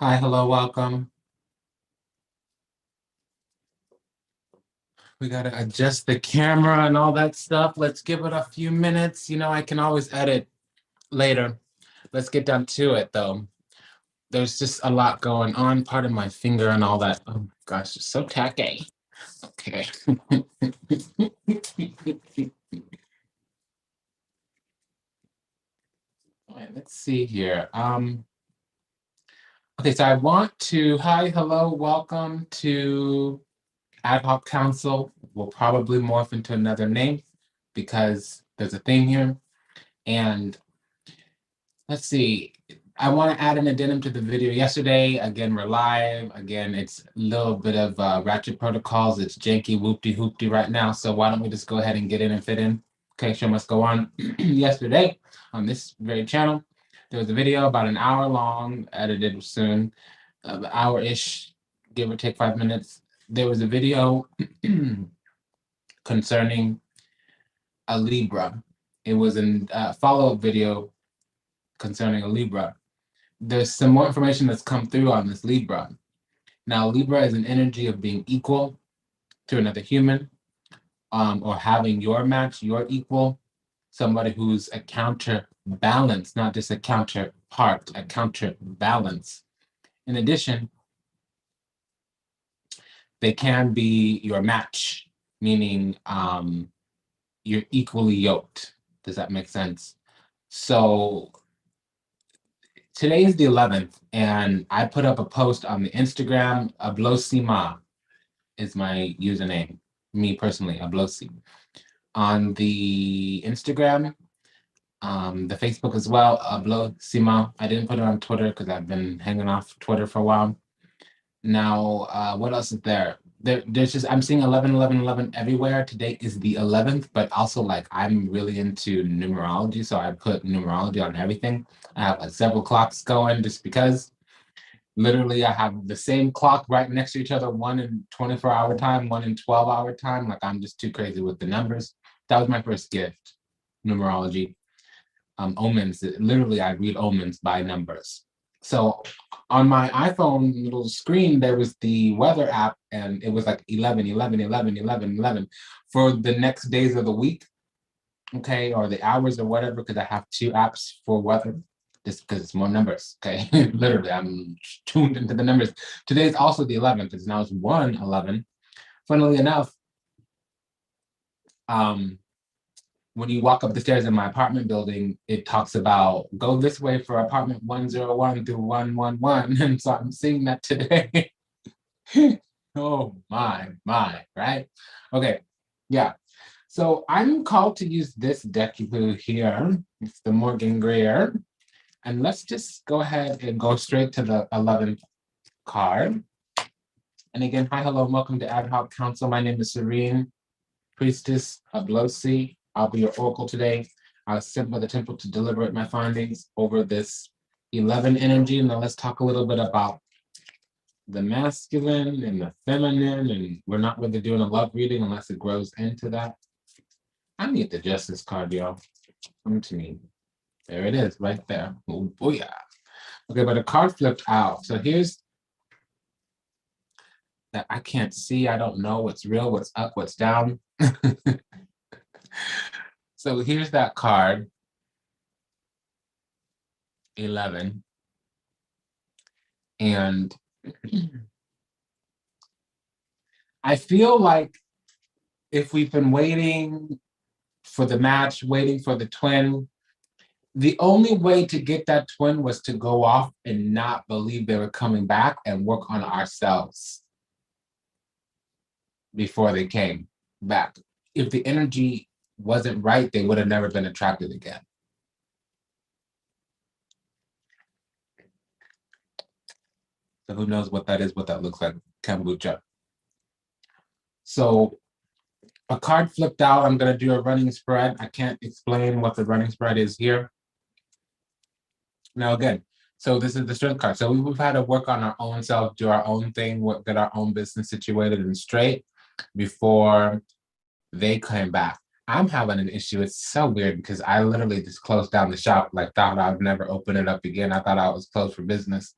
Hi, hello, welcome. We gotta adjust the camera and all that stuff. Let's give it a few minutes. I can always edit later. Let's get down to it though. There's just a lot going on. Pardon my finger and all that. Oh my gosh, it's so tacky. Okay. All right, let's see here. Okay, so I want to, hi, hello, welcome to Ad hoc Council. Will probably morph into another name because there's a theme here. And let's see, I want to add an addendum to the video yesterday. Again, we're live. Again, it's a little bit of ratchet protocols. It's janky whoopty hoopty right now. So why don't we just go ahead and get in and fit in? Okay, show must go on. Yesterday on this very channel, there was a video about an hour long, edited soon, hour-ish, give or take 5 minutes. There was a video concerning a Libra. It was a follow-up video concerning a Libra. There's some more information that's come through on this Libra. Now, Libra is an energy of being equal to another human, or having your match, your equal, somebody who's a counterbalance, not just a counterpart, a counterbalance. In addition, they can be your match, meaning you're equally yoked. Does that make sense? So today is the 11th, and I put up a post on the Instagram. Ablosima is my username, me personally, Ablosi. On the Instagram, the Facebook as well, Ablosima. I didn't put it on Twitter because I've been hanging off Twitter for a while. Now, what else is there? There's just, I'm seeing 11, 11, 11 everywhere. Today is the 11th, but also like I'm really into numerology, so I put numerology on everything. I have like several clocks going just because literally I have the same clock right next to each other, one in 24-hour time, one in 12-hour time. Like I'm just too crazy with the numbers. That was my first gift, numerology. Omens, literally I read omens by numbers. So on my iPhone little screen, there was the weather app, and it was like 11, 11, 11, 11, 11 for the next days of the week, okay, or the hours or whatever, because I have two apps for weather, just because it's more numbers, okay? Literally, I'm tuned into the numbers. Today is also the 11th, it's now 1/11. Funnily enough, when you walk up the stairs in my apartment building, it talks about go this way for apartment 101 through 111. And so I'm seeing that today. Oh my, right? Okay, yeah. So I'm called to use this deckyboo here. It's the Morgan Greer. And let's just go ahead and go straight to the 11th card. And again, hi, hello, and welcome to Ad Hoc Council. My name is Serene, Priestess Ablosi. I'll be your oracle today. I was sent by the temple to deliberate my findings over this 11 energy. Now let's talk a little bit about the masculine and the feminine, and we're not really doing a love reading unless it grows into that. I need the Justice card, y'all. Come to me. There it is, right there. Oh, booyah. Okay, but the card flipped out. So here's that I can't see. I don't know what's real, what's up, what's down. So here's that card, 11. And I feel like if we've been waiting for the match, waiting for the twin, the only way to get that twin was to go off and not believe they were coming back and work on ourselves before they came back. If the energy wasn't right, they would have never been attracted again. So who knows what that is, what that looks like, kombucha. So a card flipped out. I'm going to do a running spread. I can't explain what the running spread is here. Now, again, so this is the strength card. So we've had to work on our own self, do our own thing, get our own business situated and straight before they came back. I'm having an issue. It's so weird because I literally just closed down the shop, like thought I'd never open it up again. I thought I was closed for business.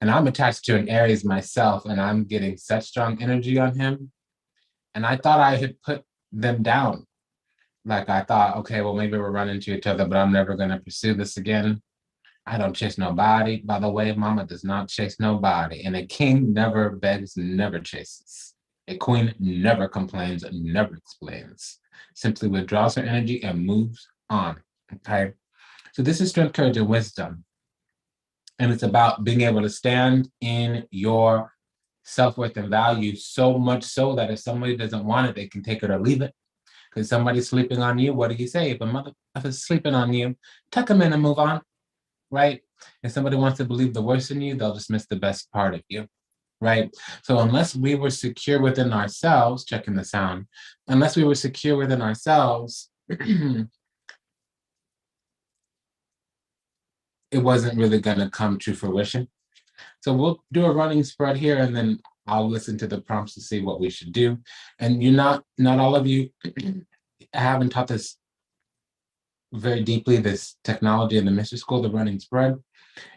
And I'm attached to an Aries myself, and I'm getting such strong energy on him. And I thought I had put them down. Like I thought, okay, well, maybe we're running into each other, but I'm never going to pursue this again. I don't chase nobody. By the way, mama does not chase nobody. And a king never begs, never chases. A queen never complains, never explains. Simply withdraws her energy and moves on. Okay. So this is strength, courage, and wisdom. And it's about being able to stand in your self-worth and value, so much so that if somebody doesn't want it, they can take it or leave it. Because somebody's sleeping on you, what do you say? If a mother is sleeping on you, tuck them in and move on, right? If somebody wants to believe the worst in you, they'll just miss the best part of you, right? So unless we were secure within ourselves, checking the sound, unless we were secure within ourselves, it wasn't really going to come to fruition. So we'll do a running spread here, and then I'll listen to the prompts to see what we should do. And you're not all of you haven't taught this very deeply, this technology in the mystery school, the running spread.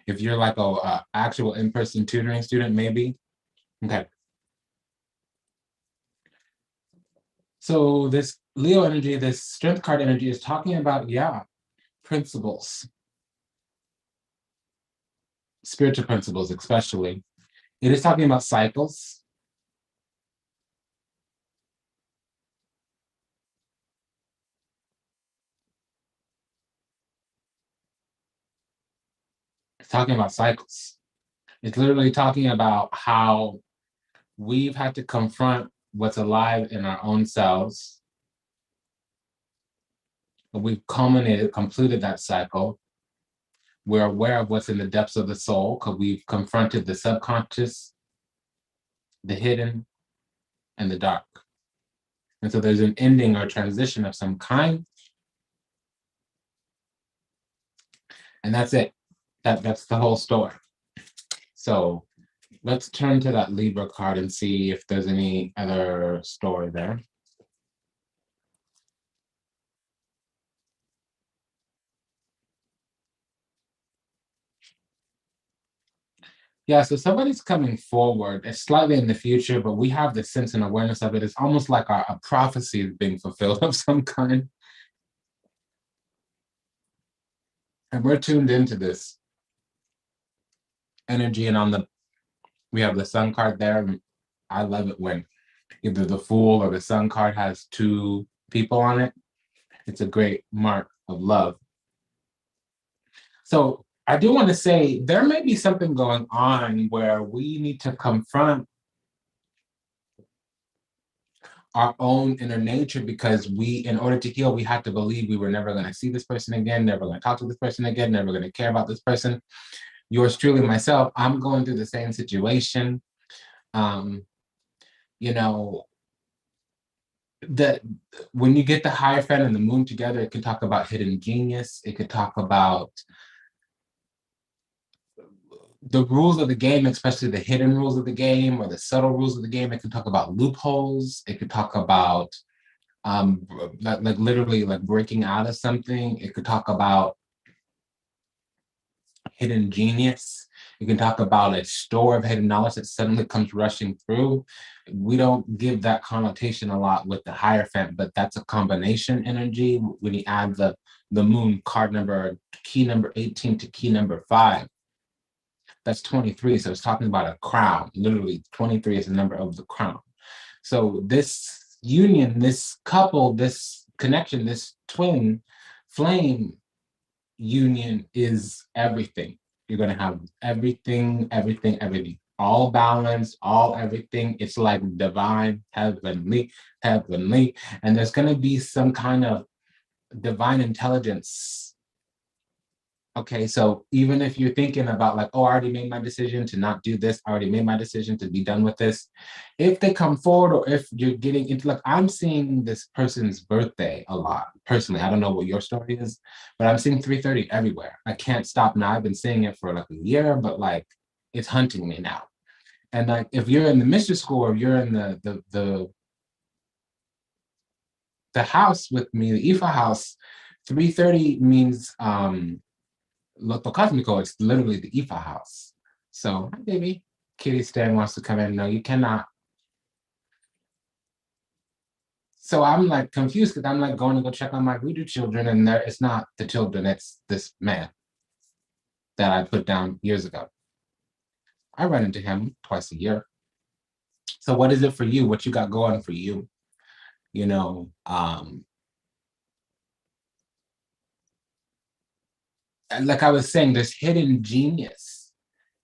If you're like a actual in-person tutoring student, maybe. Okay. So this Leo energy, this strength card energy is talking about, principles, spiritual principles especially. It is talking about cycles. It's talking about cycles. It's literally talking about how we've had to confront what's alive in our own selves. But we've completed that cycle. We're aware of what's in the depths of the soul because we've confronted the subconscious, the hidden, and the dark. And so there's an ending or transition of some kind. And that's it. That's the whole story. So let's turn to that Libra card and see if there's any other story there. Yeah, so somebody's coming forward. It's slightly in the future, but we have the sense and awareness of it. It's almost like a prophecy is being fulfilled of some kind. And we're tuned into this energy. And we have the sun card there. And I love it when either the Fool or the sun card has two people on it. It's a great mark of love. So I do want to say there may be something going on where we need to confront our own inner nature, because in order to heal, we have to believe we were never going to see this person again, never going to talk to this person again, never going to care about this person. Yours truly, myself, I'm going through the same situation. You know, that when you get the Hierophant and the moon together, it can talk about hidden genius. It could talk about the rules of the game, especially the hidden rules of the game or the subtle rules of the game. It could talk about loopholes. It could talk about like literally like breaking out of something. It could talk about hidden genius. You can talk about a store of hidden knowledge that suddenly comes rushing through. We don't give that connotation a lot with the Hierophant, but that's a combination energy. When you add the moon card number, key number 18 to key number 5, that's 23. So it's talking about a crown. Literally 23 is the number of the crown. So this union, this couple, this connection, this twin flame union is everything. You're going to have everything, all balanced, all everything. It's like divine, heavenly. And there's going to be some kind of divine intelligence. Okay, so even if you're thinking about like, oh, I already made my decision to not do this, I already made my decision to be done with this. If they come forward, or if you're getting into, like, I'm seeing this person's birthday a lot. Personally, I don't know what your story is, but I'm seeing 330 everywhere. I can't stop now. I've been seeing it for like a year, but like it's hunting me now. And like if you're in the mystery school, or you're in the house with me, the Ifa house, 330 means Loto Cosmico, it's literally the Ifa house. So, hi, baby. Kitty Stan wants to come in. No, you cannot. So I'm like confused because I'm like going to go check on my voodoo children, and there it's not the children, it's this man that I put down years ago. I run into him twice a year. So what is it for you? What you got going for you? You know, and like I was saying, there's hidden genius.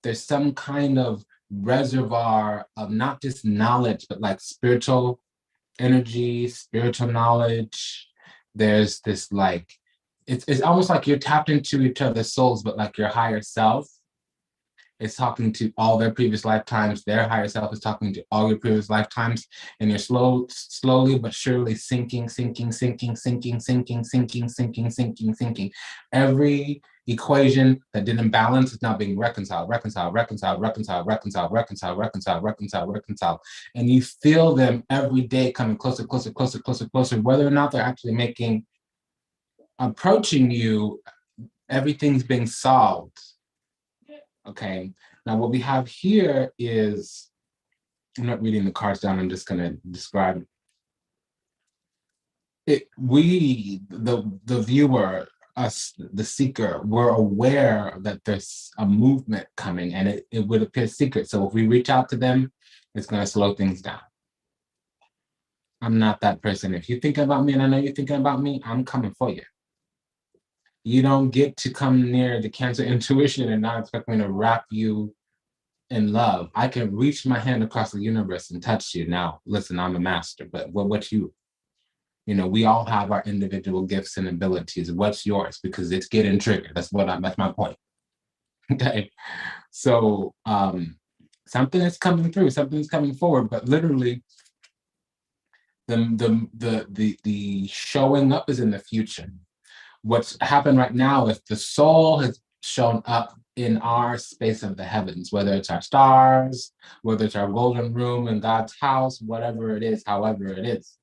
There's some kind of reservoir of not just knowledge, but like spiritual energy, spiritual knowledge. There's this like, it's almost like you're tapped into each other's souls, but like your higher self is talking to all their previous lifetimes. Their higher self is talking to all your previous lifetimes, and you're slowly but surely sinking. Every equation that didn't balance is now being reconciled, and you feel them every day coming closer, whether or not they're actually approaching you. Everything's being solved. Okay, now what we have here is, I'm not reading the cards down, I'm just going to describe it. We, the viewer, us, the seeker, we're aware that there's a movement coming, and it would appear secret. So if we reach out to them, it's going to slow things down. I'm not that person. If you're thinking about me and I know you're thinking about me, I'm coming for you. You don't get to come near the Cancer intuition and not expect me to wrap you in love. I can reach my hand across the universe and touch you. Now, listen, I'm a master, but what you know, we all have our individual gifts and abilities. What's yours? Because it's getting triggered. That's my point. Okay. So something is coming through, something's coming forward, but literally the showing up is in the future. What's happened right now is the soul has shown up in our space of the heavens, whether it's our stars, whether it's our golden room in God's house, whatever it is, however it is.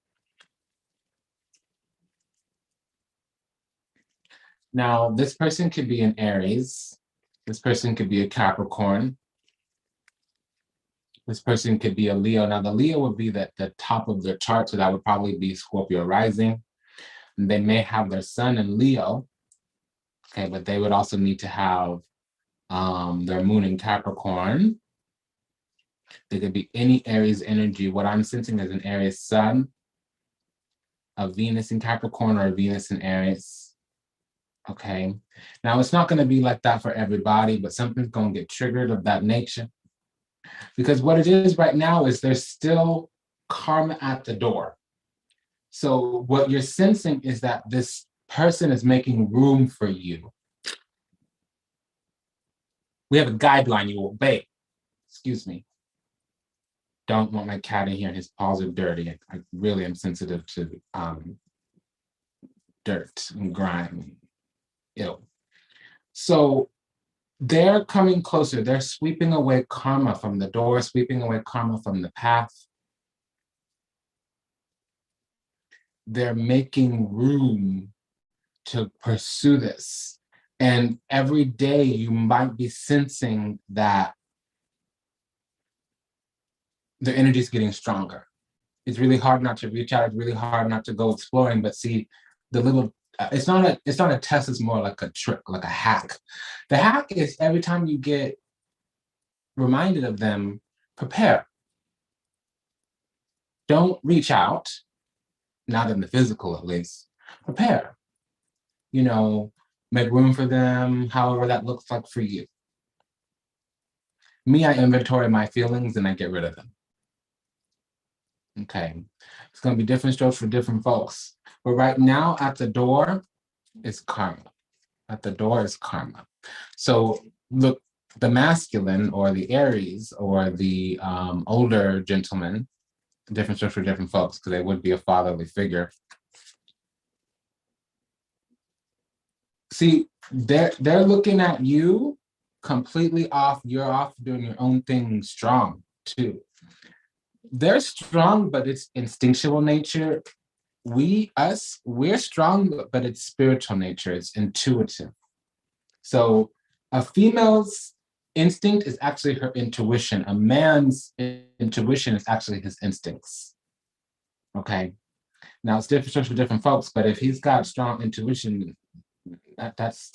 Now, this person could be an Aries. This person could be a Capricorn. This person could be a Leo. Now, the Leo would be the top of their chart, so that would probably be Scorpio rising. And they may have their sun in Leo, okay, but they would also need to have their moon in Capricorn. There could be any Aries energy. What I'm sensing is an Aries sun, a Venus in Capricorn, or a Venus in Aries. Okay. Now, it's not going to be like that for everybody, but something's going to get triggered of that nature. Because what it is right now is there's still karma at the door. So what you're sensing is that this person is making room for you. We have a guideline you obey. Excuse me. Don't want my cat in here and his paws are dirty. I really am sensitive to dirt and grime. Ew. So they're coming closer. They're sweeping away karma from the door, sweeping away karma from the path. They're making room to pursue this. And every day you might be sensing that the energy is getting stronger. It's really hard not to reach out. It's really hard not to go exploring. But see, the little it's not a test. It's more like a trick, like a hack. The hack is every time you get reminded of them, prepare. Don't reach out, not in the physical at least. Prepare. You know, make room for them, however that looks like for you. Me, I inventory my feelings and I get rid of them. Okay. It's going to be different strokes for different folks. But right now, at the door is karma. At the door is karma. So look, the masculine or the Aries or the older gentleman, different strokes for different folks, because they would be a fatherly figure. See, they're looking at you completely off. You're off doing your own thing strong too. They're strong, but it's instinctual nature. We're strong, but it's spiritual nature. It's intuitive. So a female's Instinct is actually her intuition. A man's intuition is actually his instincts. Okay. Now it's different for different folks, but if he's got strong intuition, that's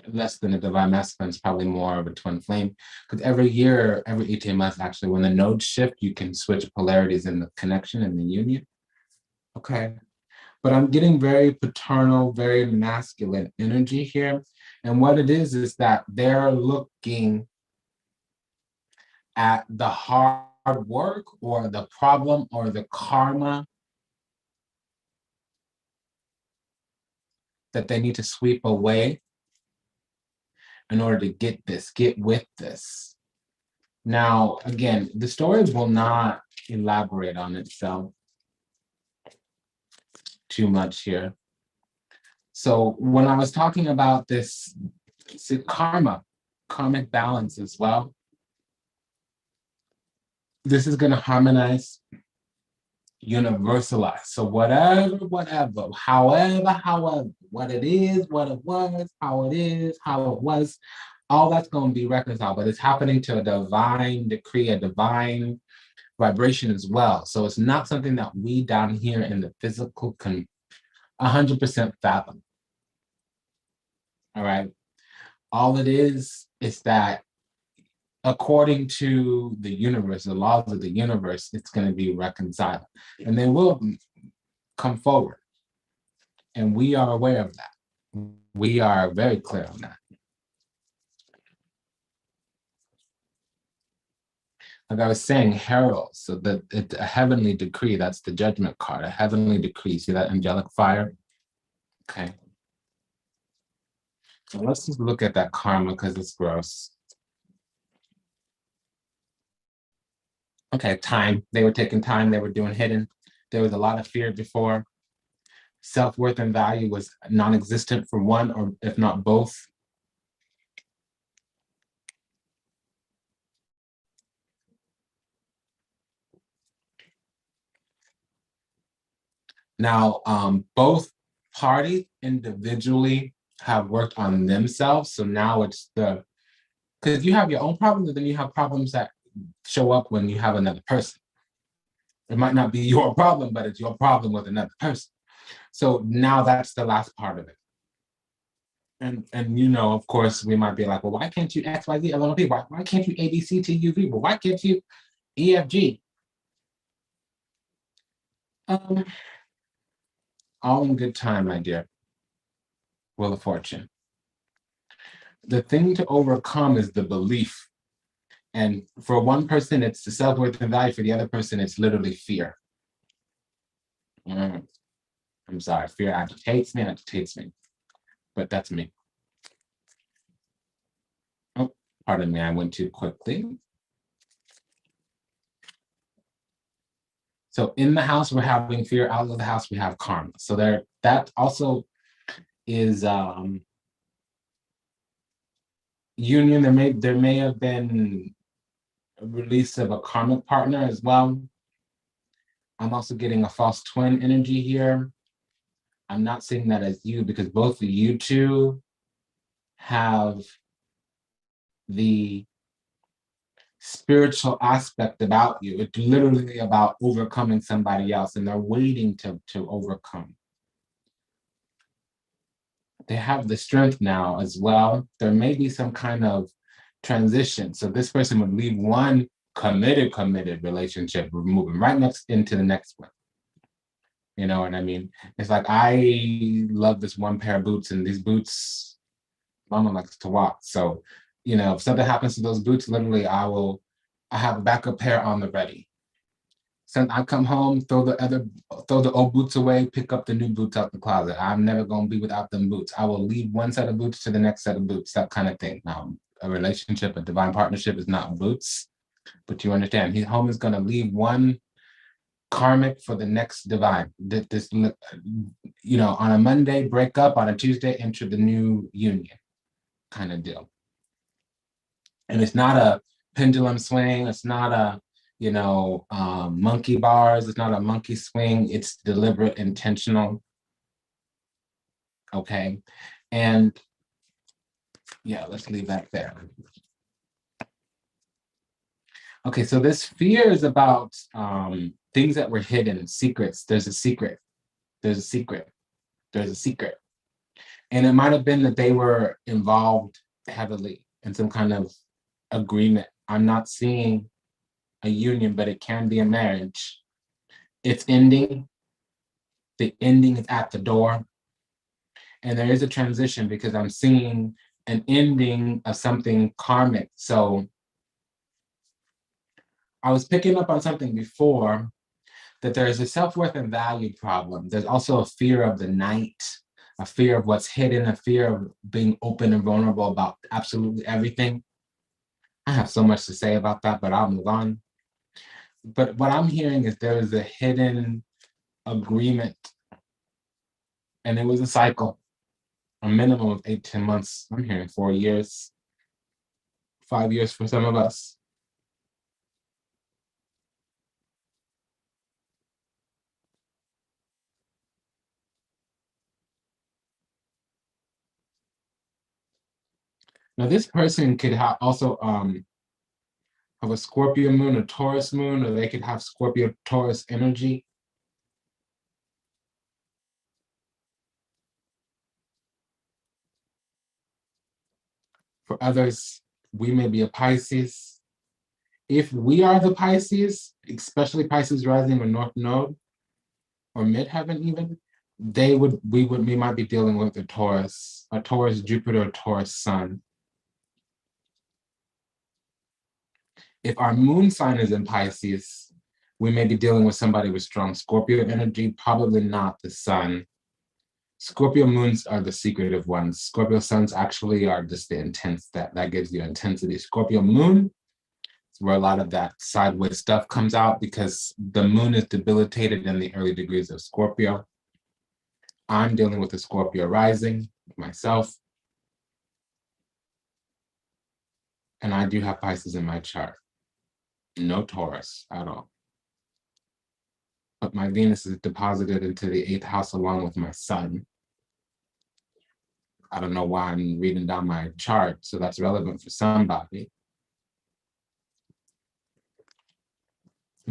less than a divine masculine. It's probably more of a twin flame. Because every year, every 18 months, actually, when the nodes shift, you can switch polarities in the connection and the union. Okay. But I'm getting very paternal, very masculine energy here. And what it is that they're looking at the hard work or the problem or the karma that they need to sweep away in order to get with this. Now, again, the stories will not elaborate on itself too much here. So when I was talking about this karmic balance as well, this is going to harmonize, universalize. So whatever, however, what it is, what it was, how it is, how it was, all that's going to be reconciled, but it's happening to a divine decree, a divine vibration as well. So it's not something that we down here in the physical can 100% fathom. All right. All it is that according to the universe, the laws of the universe, it's going to be reconciled. And they will come forward. And we are aware of that. We are very clear on that. Like I was saying, heralds, so that it's a heavenly decree, that's the judgment card, a heavenly decree. See that angelic fire? Okay. So let's just look at that karma because it's gross. Okay, time. They were taking time, they were doing hidden. There was a lot of fear before. Self-worth and value was non-existent for one, or if not both. Now, both parties individually have worked on themselves. So now it's because you have your own problems, and then you have problems that show up when you have another person. It might not be your problem, but it's your problem with another person. So now that's the last part of it. And you know, of course, we might be like, well, why can't you X, Y, Z, LMP? Why can't you A, B, C, T, U, V? Well, why can't you E, F, G? All in good time, my dear. Wheel of Fortune. The thing to overcome is the belief. And for one person, it's the self-worth and value. For the other person, it's literally fear. I'm sorry, fear agitates me. But that's me. Oh, pardon me, I went too quickly. So in the house, we're having fear. Out of the house, we have karma. So that also is union. There may have been a release of a karmic partner as well. I'm also getting a false twin energy here. I'm not seeing that as you because both of you two have the spiritual aspect about you. It's literally about overcoming somebody else, and they're waiting to overcome. They have the strength now as well. There may be some kind of transition. So this person would leave one committed relationship, moving right next into the next one. You know what I mean? It's like, I love this one pair of boots, and these boots, Mama likes to walk. So, you know, if something happens to those boots, literally I have a backup pair on the ready. So I come home, throw the old boots away, pick up the new boots out the closet. I'm never gonna be without them boots. I will leave one set of boots to the next set of boots, that kind of thing. Now, a relationship, a divine partnership is not boots, but you understand, his home is gonna leave one karmic for the next divine. This, you know, on a Monday, break up, on a Tuesday, enter the new union kind of deal. And it's not a pendulum swing, it's not a, you know, monkey bars, it's not a monkey swing, it's deliberate, intentional. Okay. And yeah, let's leave that there. Okay, so this fear is about things that were hidden, secrets. There's a secret. There's a secret. There's a secret. And it might have been that they were involved heavily in some kind of agreement. I'm not seeing a union, but it can be a marriage. It's ending. The ending is at the door. And there is a transition because I'm seeing an ending of something karmic. So I was picking up on something before, that there is a self-worth and value problem. There's also a fear of the night, a fear of what's hidden, a fear of being open and vulnerable about absolutely everything. I have so much to say about that, but I'll move on. But what I'm hearing is there is a hidden agreement, and it was a cycle, a minimum of 8-10 months. I'm hearing 4 years, 5 years for some of us. Now, this person could also have a Scorpio moon, a Taurus moon, or they could have Scorpio Taurus energy. For others, we may be a Pisces. If we are the Pisces, especially Pisces rising or North Node or midheaven even, we might be dealing with a Taurus Jupiter, a Taurus Sun. If our moon sign is in Pisces, we may be dealing with somebody with strong Scorpio energy, probably not the Sun. Scorpio moons are the secretive ones. Scorpio suns actually are just the intense, that gives you intensity. Scorpio moon is where a lot of that sideways stuff comes out because the moon is debilitated in the early degrees of Scorpio. I'm dealing with a Scorpio rising myself, and I do have Pisces in my chart. No Taurus at all. But my Venus is deposited into the 8th house along with my sun. I don't know why I'm reading down my chart, so that's relevant for somebody.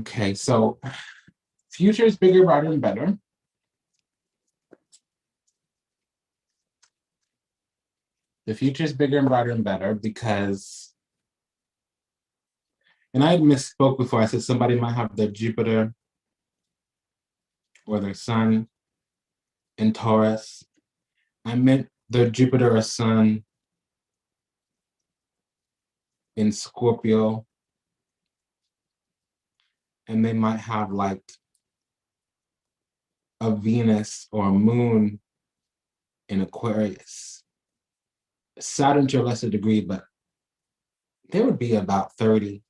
Okay, so future is bigger, brighter, and better. The future is bigger and brighter and better because, and I misspoke before, I said somebody might have their Jupiter or their sun in Taurus. I meant their Jupiter or sun in Scorpio, and they might have like a Venus or a moon in Aquarius. Saturn to a lesser degree, but they would be about 30,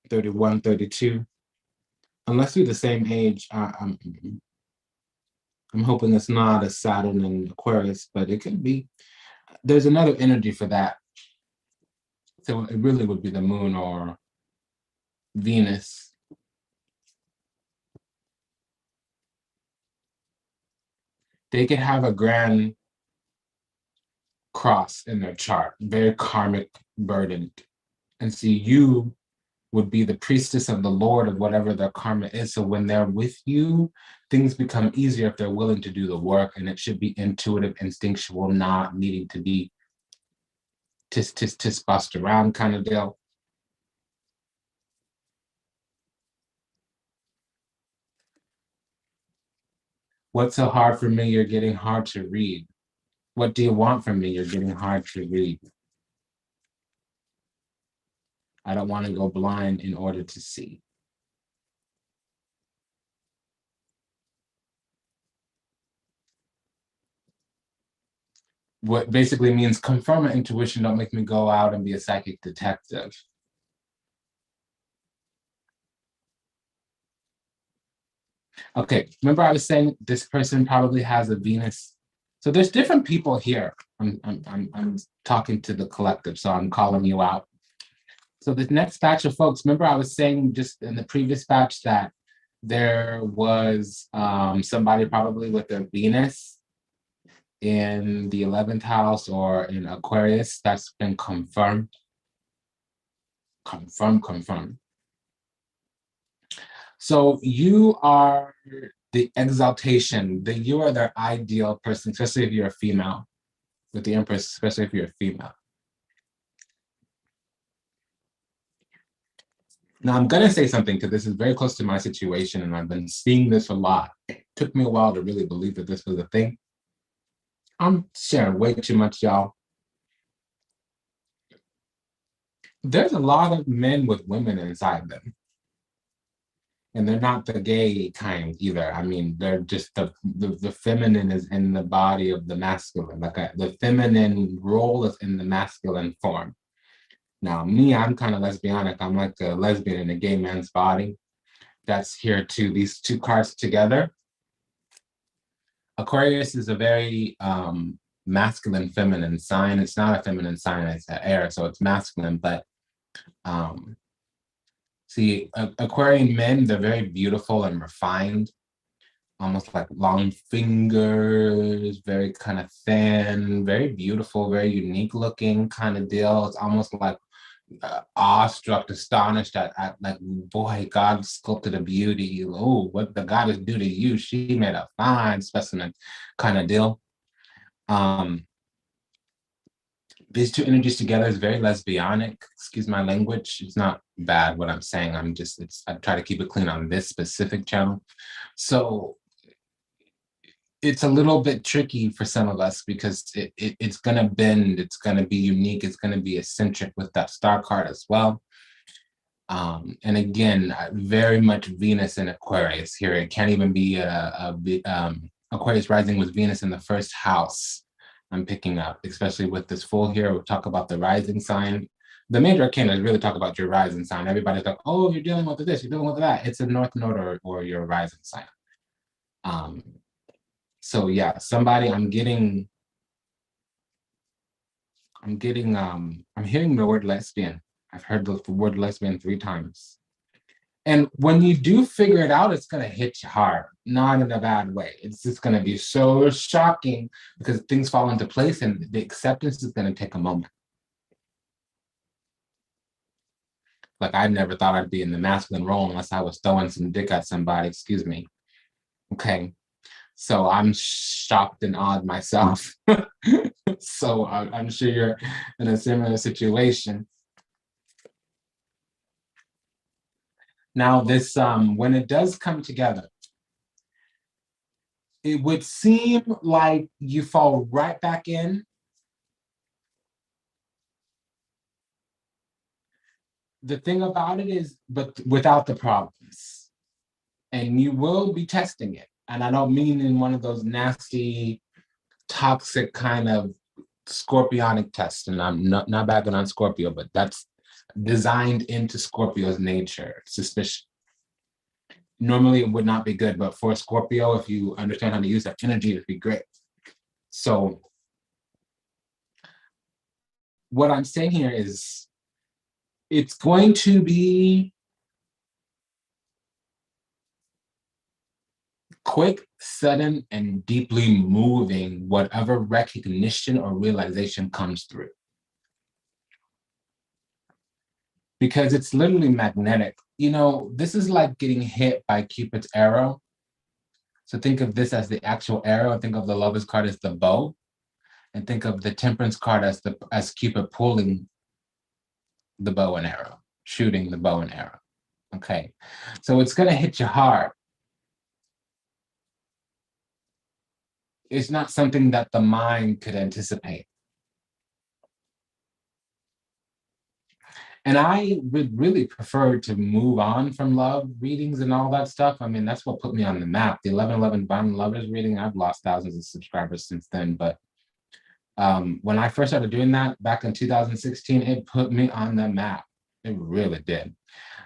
31, 32. Unless you're the same age, I'm hoping it's not a Saturn and Aquarius, but it could be. There's another energy for that. So it really would be the moon or Venus. They could have a grand cross in their chart, very karmic burdened. And see, you would be the priestess of the Lord of whatever their karma is. So when they're with you, things become easier if they're willing to do the work, and it should be intuitive, instinctual, not needing to be tisk bust around kind of deal. What's so hard for me? You're getting hard to read. What do you want from me? You're getting hard to read. I don't want to go blind in order to see. What basically means confirm my intuition, don't make me go out and be a psychic detective. Okay, remember I was saying this person probably has a Venus. So there's different people here. I'm talking to the collective, so I'm calling you out. So this next batch of folks, remember I was saying just in the previous batch that there was somebody probably with a Venus in the 11th house or in Aquarius. That's been confirmed. Confirmed. So you are the exaltation, you are the ideal person, especially if you're a female, with the Empress, especially if you're a female. Now I'm gonna say something because this is very close to my situation and I've been seeing this a lot. It took me a while to really believe that this was a thing. I'm sharing way too much, y'all. There's a lot of men with women inside them. And they're not the gay kind either. I mean, they're just the feminine is in the body of the masculine. Like the feminine role is in the masculine form. Now, me, I'm kind of lesbianic. I'm like a lesbian in a gay man's body. That's here too. These two cards together. Aquarius is a very masculine, feminine sign. It's not a feminine sign. It's an air, so it's masculine. But see, Aquarian men, they're very beautiful and refined, almost like long fingers, very kind of thin, very beautiful, very unique looking kind of deal. It's almost like awestruck, astonished at like, boy, God sculpted a beauty. Oh, what the goddess do to you? She made a fine specimen kind of deal. These two energies together is very lesbianic. Excuse my language. It's not bad what I'm saying. I try to keep it clean on this specific channel. So it's a little bit tricky for some of us because it's going to bend. It's going to be unique. It's going to be eccentric with that star card as well. And again, very much Venus in Aquarius here. It can't even be Aquarius rising with Venus in the first house. I'm picking up, especially with this full here. We'll talk about the rising sign. The major arcana really talk about your rising sign. Everybody's like, oh, you're dealing with this, you're dealing with that. It's a North Node or your rising sign. So yeah, somebody I'm hearing the word lesbian. I've heard the word lesbian 3 times. And when you do figure it out, it's going to hit you hard, not in a bad way. It's just going to be so shocking because things fall into place and the acceptance is going to take a moment. Like I never thought I'd be in the masculine role unless I was throwing some dick at somebody, excuse me. Okay. So I'm shocked and awed myself. So I'm sure you're in a similar situation. Now this, when it does come together, it would seem like you fall right back in. The thing about it is, but without the problems. And you will be testing it. And I don't mean in one of those nasty, toxic kind of scorpionic tests. And I'm not bagging on Scorpio, but that's designed into Scorpio's nature, suspicion. Normally it would not be good, but for Scorpio, if you understand how to use that energy, it'd be great. So what I'm saying here is it's going to be quick, sudden, and deeply moving, whatever recognition or realization comes through. Because it's literally magnetic. You know, this is like getting hit by Cupid's arrow. So think of this as the actual arrow, and think of the Lover's card as the bow, and think of the Temperance card as Cupid pulling the bow and arrow, shooting the bow and arrow. Okay, so it's gonna hit you hard. It's not something that the mind could anticipate. And I would really prefer to move on from love readings and all that stuff. I mean, that's what put me on the map. The 1111 Bond Lovers reading, I've lost thousands of subscribers since then. But when I first started doing that back in 2016, it put me on the map. It really did.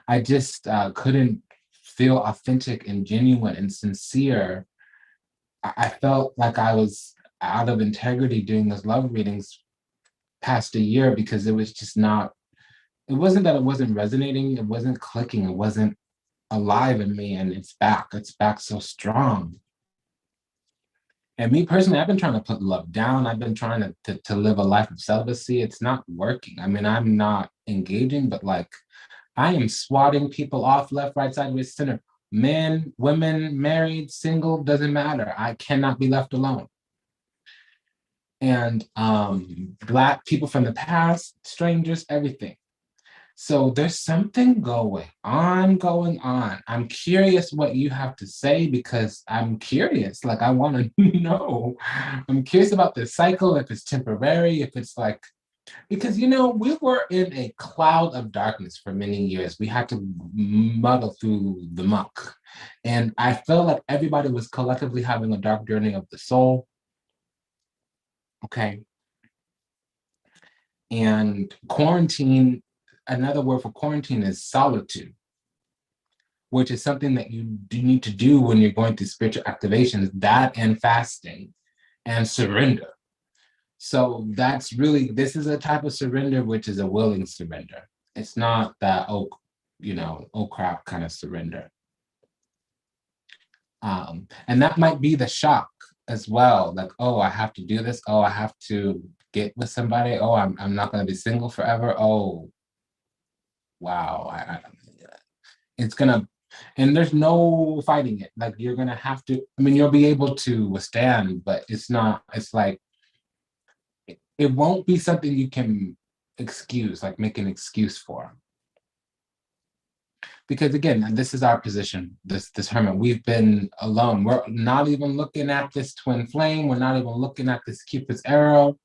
I just couldn't feel authentic and genuine and sincere. I felt like I was out of integrity doing those love readings past a year because it was just not. It wasn't that it wasn't resonating, it wasn't clicking, it wasn't alive in me, and it's back so strong. And me personally, I've been trying to put love down. I've been trying to live a life of celibacy. It's not working. I mean, I'm not engaging, but like I am swatting people off left, right, sideways, center Men, women, married, single, doesn't matter. I cannot be left alone. And Black people from the past, strangers, everything. So there's something going on. I'm curious what you have to say because I'm curious. Like, I want to know. I'm curious about this cycle, if it's temporary, if it's like, because, you know, we were in a cloud of darkness for many years. We had to muddle through the muck. And I felt like everybody was collectively having a dark journey of the soul. Okay. And quarantine, another word for quarantine is solitude, which is something that you do need to do when you're going through spiritual activations, that and fasting and surrender. So that's really, this is a type of surrender, which is a willing surrender. It's not that, oh, you know, oh crap kind of surrender. And that might be the shock as well. Like, oh, I have to do this. Oh, I have to get with somebody. Oh, I'm not going to be single forever. Oh, wow. It's going to, and there's no fighting it. Like, you're going to have to, I mean, you'll be able to withstand, but it's not, it's like, it won't be something you can excuse, like make an excuse for. Because again, this is our position, this hermit. We've been alone. We're not even looking at this twin flame. We're not even looking at this Cupid's arrow.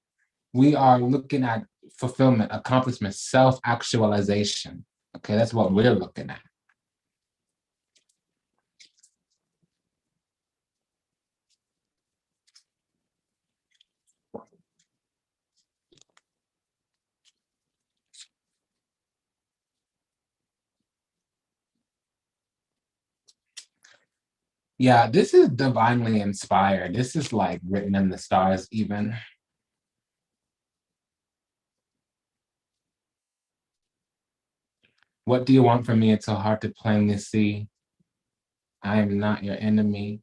We are looking at fulfillment, accomplishment, self-actualization. Okay, that's what we're looking at. Yeah, this is divinely inspired. This is like written in the stars even. What do you want from me? It's so hard to plainly see. I am not your enemy.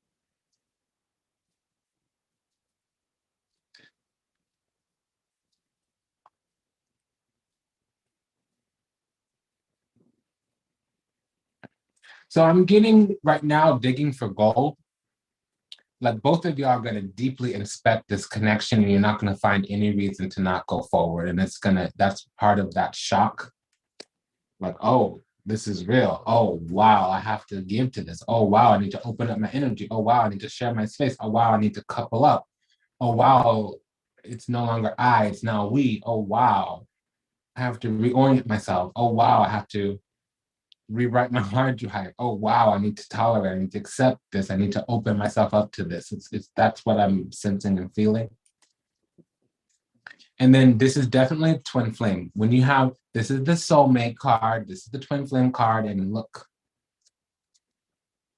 So I'm getting right now digging for gold. Like, both of you are going to deeply inspect this connection and you're not going to find any reason to not go forward. And that's part of that shock. Like, oh, this is real. Oh, wow, I have to give to this. Oh, wow, I need to open up my energy. Oh, wow, I need to share my space. Oh, wow, I need to couple up. Oh, wow, it's no longer I, it's now we. Oh, wow, I have to reorient myself. Oh, wow, I have to rewrite my hard drive. Oh wow, I need to tolerate, I need to accept this, I need to open myself up to this. It's that's what I'm sensing and feeling. And then this is definitely twin flame. When you have, this is the soulmate card, this is the twin flame card, and look.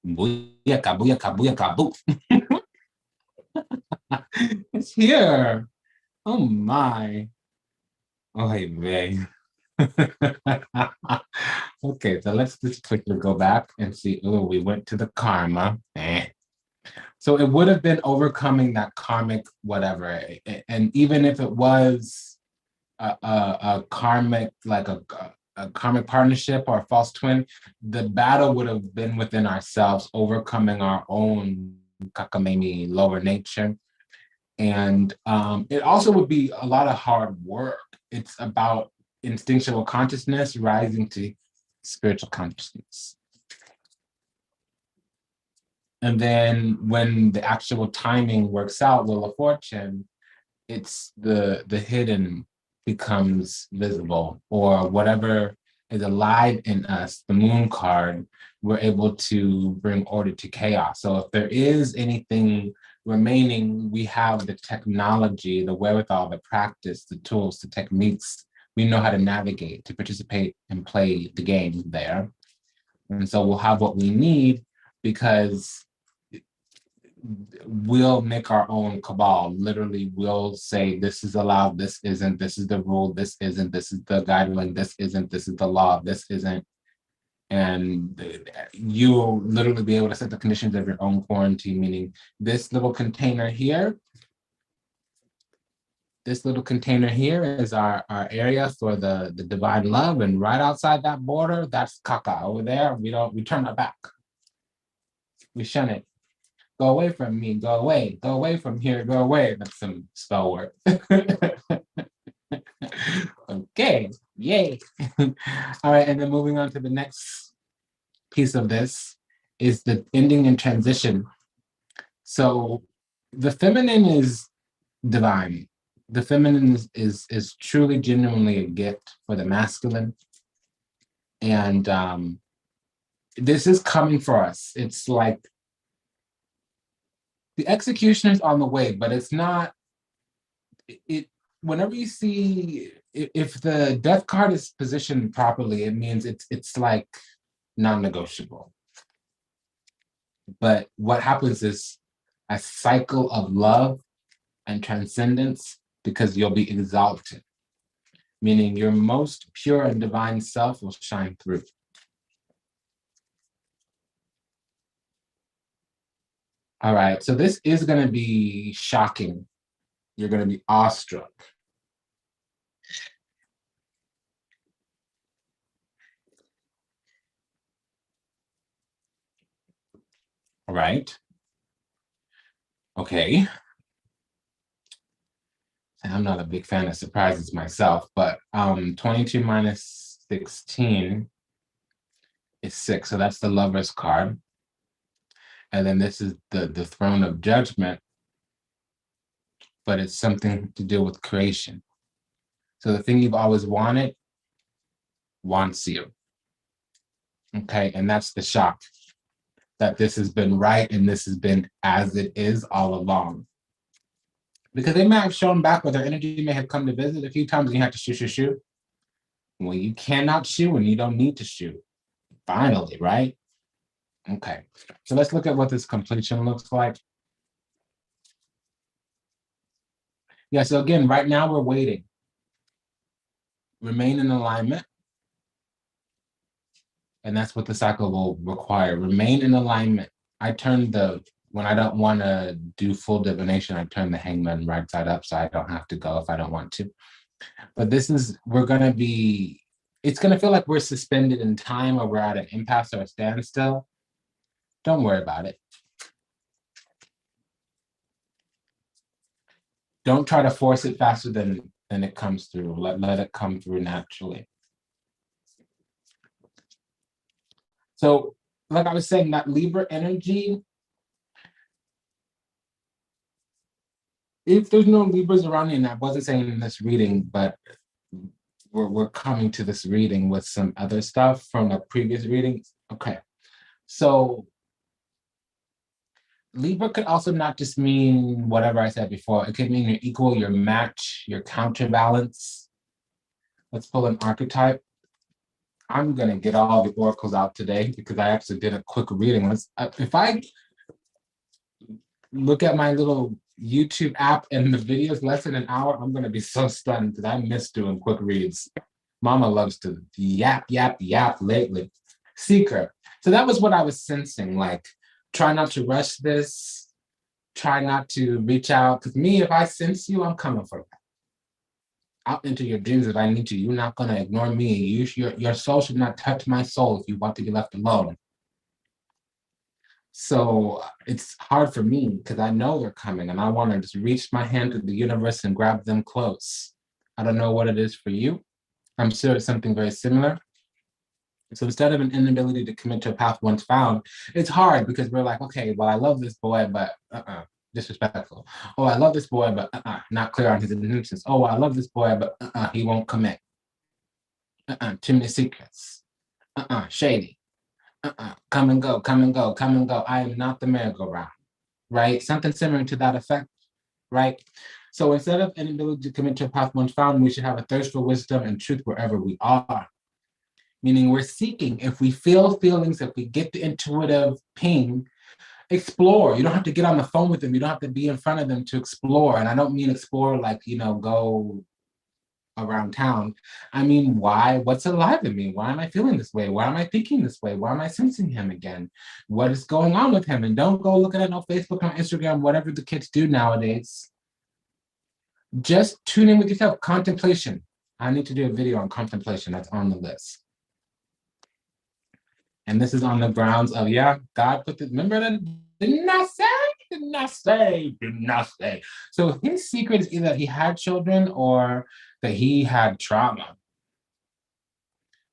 Booyaka, booyaka, booyaka, boo. It's here. Oh my. Oh hey, babe. Okay, so let's just quickly go back and see. Oh, we went to the karma. So it would have been overcoming that karmic whatever. And even if it was a karmic, like a karmic partnership or a false twin, the battle would have been within ourselves, overcoming our own kakamemi lower nature. And it also would be a lot of hard work. It's about instinctual consciousness rising to spiritual consciousness. And then when the actual timing works out, Wheel of Fortune, it's the hidden becomes visible, or whatever is alive in us, the moon card, we're able to bring order to chaos. So if there is anything remaining, we have the technology, the wherewithal, the practice, the tools, the techniques. We know how to navigate, to participate and play the game there. And so we'll have what we need because we'll make our own cabal. Literally, we'll say this is allowed, this isn't, this is the rule, this isn't, this is the guideline, this isn't, this is the law, this isn't. And you'll literally be able to set the conditions of your own quarantine, meaning this little container here, this little container here is our area for the divine love. And right outside that border, that's caca over there. We turn our back. We shun it. Go away from me, go away from here, go away. That's some spell work. Okay, yay. All right, and then moving on to the next piece of this is the ending and transition. So the feminine is divine. The feminine is truly genuinely a gift for the masculine. And this is coming for us. It's like the execution is on the way, but it's not, whenever you see, if the death card is positioned properly, it means it's like non-negotiable. But what happens is a cycle of love and transcendence, because you'll be exalted, meaning your most pure and divine self will shine through. All right, so this is going to be shocking. You're going to be awestruck. All right. Okay. I'm not a big fan of surprises myself, but 22 minus 16 is 6. So that's the Lover's card. And then this is the Throne of Judgment, but it's something to do with creation. So the thing you've always wanted wants you. Okay, and that's the shock, that this has been right and this has been as it is all along. Because they may have shown back, or their energy may have come to visit a few times and you have to shoot. Well, you cannot shoot and you don't need to shoot. Finally, right? Okay, so let's look at what this completion looks like. Yeah, so again, right now we're waiting. Remain in alignment. And that's what the cycle will require. Remain in alignment. I turn when I don't want to do full divination, I turn the hangman right side up so I don't have to go if I don't want to. But it's going to feel like we're suspended in time, or we're at an impasse or a standstill. Don't worry about it. Don't try to force it faster than it comes through. Let it come through naturally. So, like I was saying, that Libra energy, if there's no Libras around you, and I wasn't saying in this reading, but we're coming to this reading with some other stuff from a previous reading. Okay, so Libra could also not just mean whatever I said before. It could mean your equal, your match, your counterbalance. Let's pull an archetype. I'm going to get all the oracles out today because I actually did a quick reading. If I look at my little YouTube app and the video's less than an hour, I'm going to be so stunned because I miss doing quick reads. Mama loves to yap lately. Seeker. So that was what I was sensing. Like, try not to rush this. Try not to reach out. Because me, if I sense you, I'm coming for that. I'll enter your dreams if I need to. You're not going to ignore me. Your soul should not touch my soul if you want to be left alone. So it's hard for me because I know they're coming and I want to just reach my hand to the universe and grab them close. I don't know what it is for you. I'm sure it's something very similar. So instead of an inability to commit to a path once found, it's hard because we're like, okay, well, I love this boy, but disrespectful. Oh, I love this boy, but not clear on his intentions. Oh, I love this boy, but he won't commit. Too many secrets. Shady. Come and go, come and go, come and go. I am not the merry-go-round, right? Something similar to that effect, right? So instead of inability to commit to a path once found, we should have a thirst for wisdom and truth wherever we are. Meaning we're seeking. If we feel feelings, if we get the intuitive ping, explore. You don't have to get on the phone with them. You don't have to be in front of them to explore. And I don't mean explore like, go around town. I mean, why? What's alive in me? Why am I feeling this way? Why am I thinking this way? Why am I sensing him again? What is going on with him? And don't go looking at no Facebook or Instagram, whatever the kids do nowadays. Just tune in with yourself. Contemplation. I need to do a video on contemplation. That's on the list. And this is on the grounds of, yeah, God put this, remember that? Didn't I say? Didn't I say? Didn't I say? So his secret is either he had children or that he had trauma.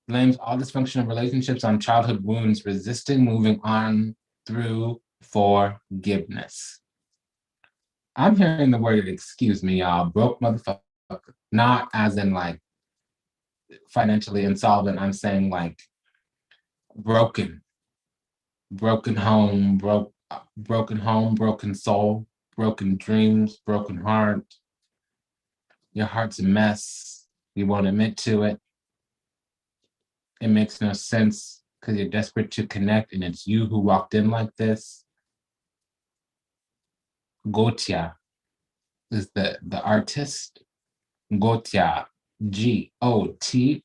Blames all dysfunctional relationships on childhood wounds, resisting moving on through forgiveness. I'm hearing the word, excuse me, y'all, broke motherfucker. Not as in like financially insolvent. I'm saying like broken, broken home, broken soul, broken dreams, broken heart. Your heart's a mess. You won't admit to it. It makes no sense because you're desperate to connect, and it's you who walked in like this. Gotya is the artist. Gotya, Gotye,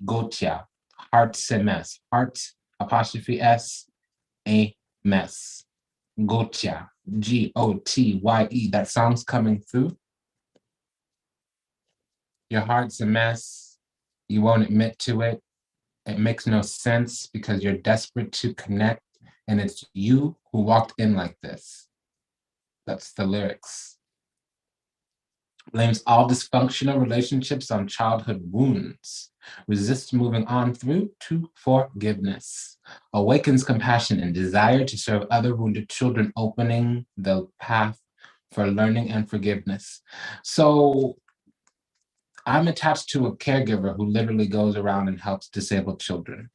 Gotya, heart's a mess. Heart apostrophe S, a mess. Gotya, Gotye. That song's coming through. Your heart's a mess. You won't admit to it. It makes no sense because you're desperate to connect, and it's you who walked in like this. That's the lyrics. Blames all dysfunctional relationships on childhood wounds. Resists moving on through to forgiveness. Awakens compassion and desire to serve other wounded children, opening the path for learning and forgiveness. So I'm attached to a caregiver who literally goes around and helps disabled children.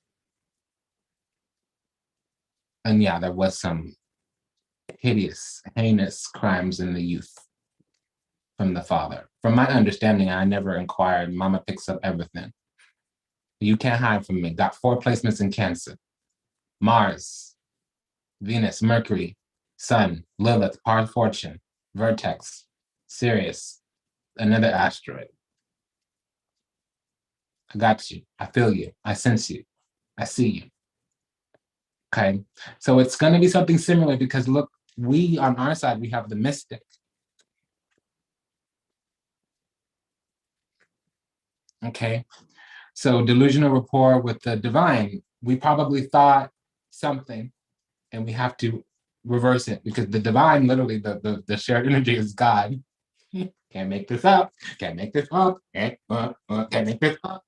And yeah, there was some hideous, heinous crimes in the youth from the father. From my understanding, I never inquired. Mama picks up everything. You can't hide from me. Got 4 placements in Cancer. Mars, Venus, Mercury, Sun, Lilith, Par Fortune, Vertex, Sirius, another asteroid. I got you. I feel you. I sense you. I see you. Okay. So it's going to be something similar because look, we on our side, we have the mystic. Okay. So delusional rapport with the divine. We probably thought something and we have to reverse it because the divine, literally the shared energy is God. Can't make this up. Can't make this up. Can't make this up.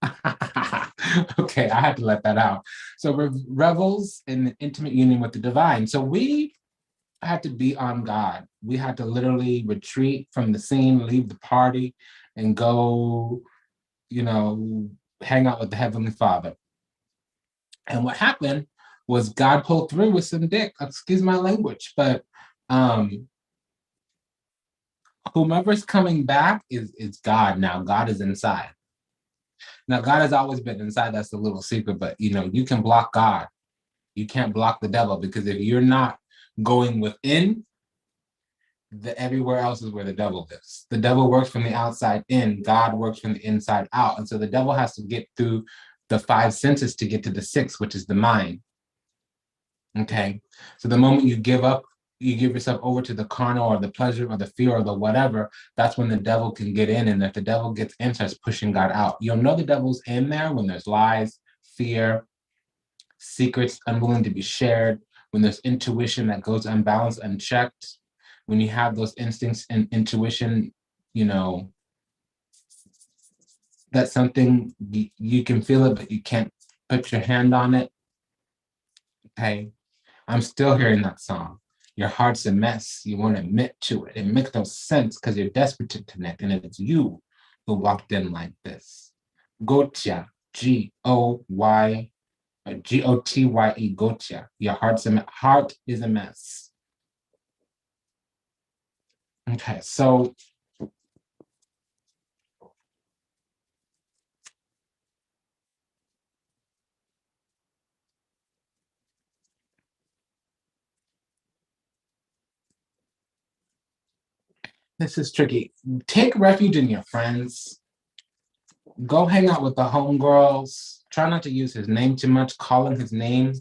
Okay, I had to let that out. So revels in the intimate union with the divine. So we had to be on God. We had to literally retreat from the scene, leave the party, and go, hang out with the Heavenly Father. And what happened was God pulled through with some dick. Excuse my language, but whomever's coming back is God now. God is inside. Now, God has always been inside. That's a little secret, but you can block God. You can't block the devil because if you're not going within, everywhere else is where the devil lives. The devil works from the outside in. God works from the inside out. And so the devil has to get through the 5 senses to get to the 6th, which is the mind. Okay. So the moment you give up, you give yourself over to the carnal or the pleasure or the fear or the whatever, that's when the devil can get in. And if the devil gets in, starts pushing God out. You'll know the devil's in there when there's lies, fear, secrets unwilling to be shared, when there's intuition that goes unbalanced, unchecked, when you have those instincts and intuition, that's something you can feel it, but you can't put your hand on it. Okay. I'm still hearing that song. Your heart's a mess. You won't admit to it. It makes no sense because you're desperate to connect, and it's you who walked in like this. Gotya, Gotye, Gotya. Your heart is a mess. Okay, so this is tricky. Take refuge in your friends. Go hang out with the homegirls. Try not to use his name too much. Calling his name,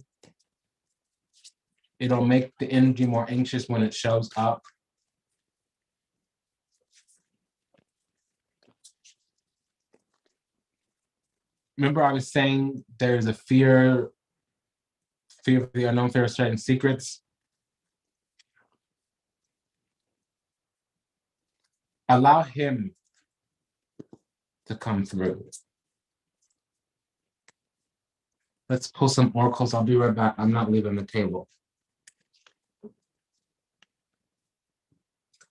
it'll make the energy more anxious when it shows up. Remember I was saying there's a fear fear of the unknown, fear of certain secrets. Allow him to come through. Let's pull some oracles. I'll be right back. I'm not leaving the table.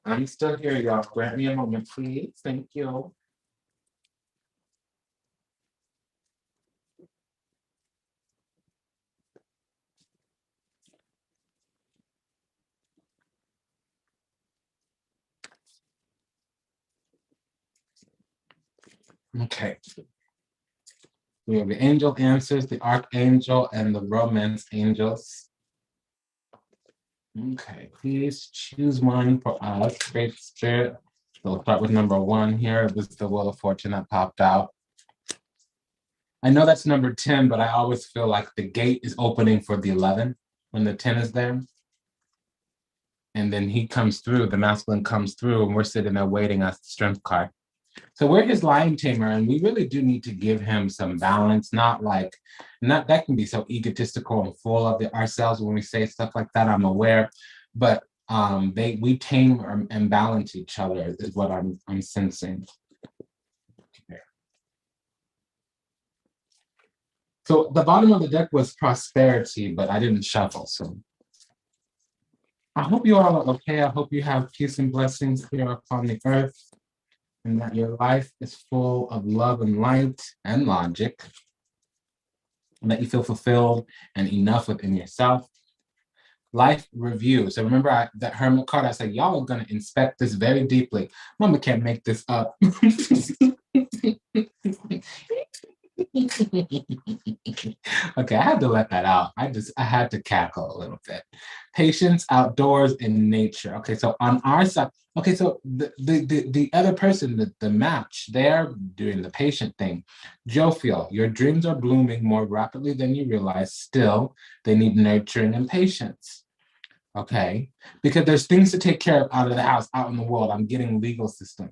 I'm still here, y'all. Grant me a moment, please. Thank you. Okay. We have the angel answers, the archangel, and the romance angels. Okay, please choose one for us, Great Spirit. So we'll start with number 1 here. It was the Wheel of Fortune that popped out. I know that's number 10, but I always feel like the gate is opening for the 11 when the 10 is there. And then he comes through, the masculine comes through, and we're sitting there waiting as the strength card. So we're his lion tamer, and we really do need to give him some balance, not that can be so egotistical and full of ourselves when we say stuff like that, I'm aware, but we tame and balance each other is what I'm sensing. Okay. So the bottom of the deck was prosperity, but I didn't shuffle, so I hope you all are okay. I hope you have peace and blessings here upon the earth, and that your life is full of love and light and logic, and that you feel fulfilled and enough within yourself. Life review. So remember that Hermit card, I said, y'all are going to inspect this very deeply. Mama can't make this up. Okay, I had to let that out. I had to cackle a little bit. Patience, outdoors, and nature. Okay, so on our side, okay, so the other person, the match, they're doing the patient thing. Jovial, your dreams are blooming more rapidly than you realize. Still, they need nurturing and patience. Okay, because there's things to take care of out of the house, out in the world. I'm getting legal system.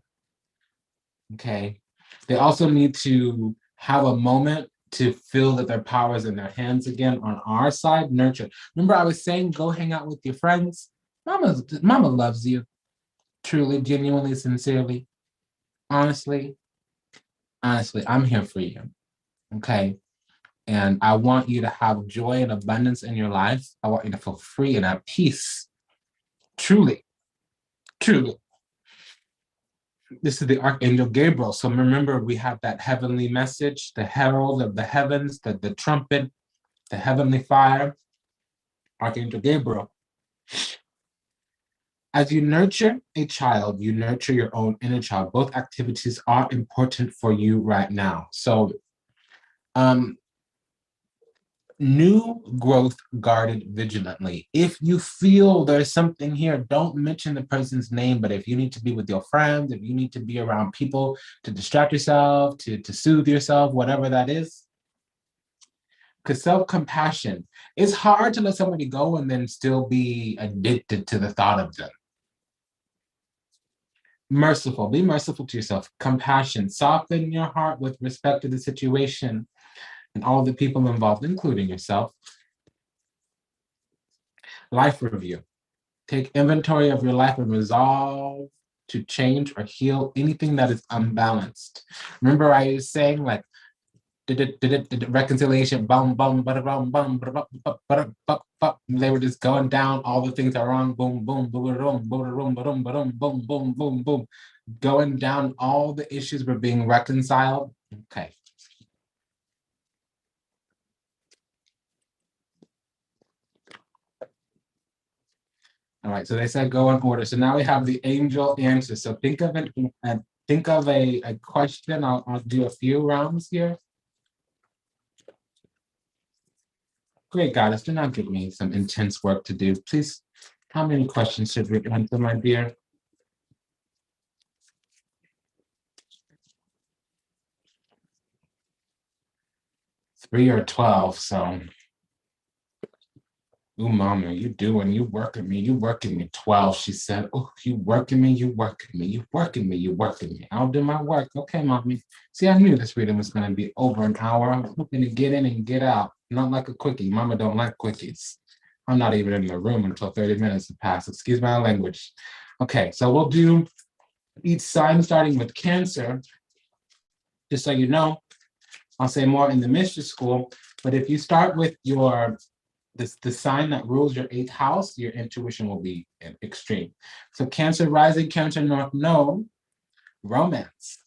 Okay, they also need to have a moment to feel that their power is in their hands again. On our side, nurture. Remember, I was saying, go hang out with your friends. Mama loves you, truly, genuinely, sincerely, honestly. I'm here for you. Okay, and I want you to have joy and abundance in your life. I want you to feel free and at peace. Truly, truly. This is the Archangel Gabriel. So remember, we have that heavenly message, the herald of the heavens, the trumpet, the heavenly fire, Archangel Gabriel. As you nurture a child, you nurture your own inner child. Both activities are important for you right now. So new growth guarded vigilantly. If you feel there's something here, don't mention the person's name, but if you need to be with your friends, if you need to be around people to distract yourself, to soothe yourself, whatever that is. Because self-compassion, it's hard to let somebody go and then still be addicted to the thought of them. Merciful, be merciful to yourself. Compassion, soften your heart with respect to the situation and all the people involved, including yourself. Life review. Take inventory of your life and resolve to change or heal anything that is unbalanced. Remember, I was saying like reconciliation, bum bum bum bum bum bum. They were just going down all the things that are wrong, boom boom boom boom boom boom boom boom boom boom boom boom, going down all the issues were being reconciled. Okay. All right, so they said go in order. So now we have the angel answer. So think of a question. I'll do a few rounds here. Great goddess, do not give me some intense work to do. Please, how many questions should we answer, my dear? 3 or 12, so. Ooh, mama, you doing, you working me, you working me. 12, she said. Oh, you working me, you working me, you working me, you working me. I'll do my work. Okay, mommy. See, I knew this reading was going to be over an hour. I was hoping to get in and get out. Not like a quickie. Mama don't like quickies. I'm not even in the room until 30 minutes have passed. Excuse my language. Okay, so we'll do each sign starting with Cancer. Just so you know, I'll say more in the mystery school, but if you start with the sign that rules your 8th house, your intuition will be extreme. So Cancer rising, Cancer north node, romance.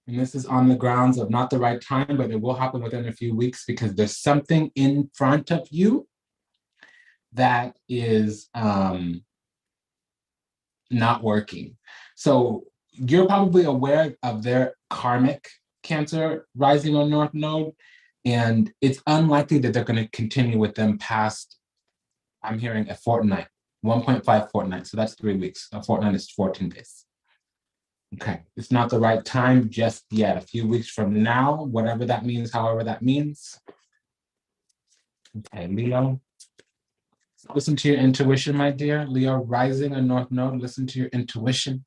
And this is on the grounds of not the right time, but it will happen within a few weeks because there's something in front of you that is not working. So you're probably aware of their karmic Cancer rising on north node, and it's unlikely that they're going to continue with them past, I'm hearing, a fortnight, 1.5 fortnight. So that's 3 weeks. A fortnight is 14 days. Okay, it's not the right time just yet. A few weeks from now, whatever that means, however that means. Okay, Leo, listen to your intuition, my dear. Leo rising on north node, listen to your intuition.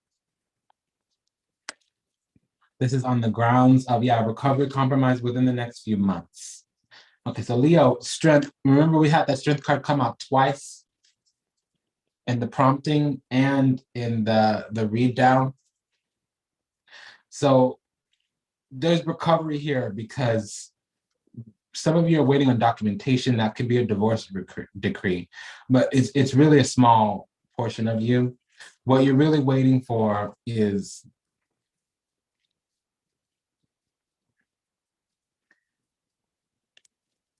This is on the grounds of, recovery, compromise within the next few months. Okay, so Leo, strength. Remember we had that strength card come out twice in the prompting and in the read down. So there's recovery here because some of you are waiting on documentation. That could be a divorce decree, but it's really a small portion of you. What you're really waiting for is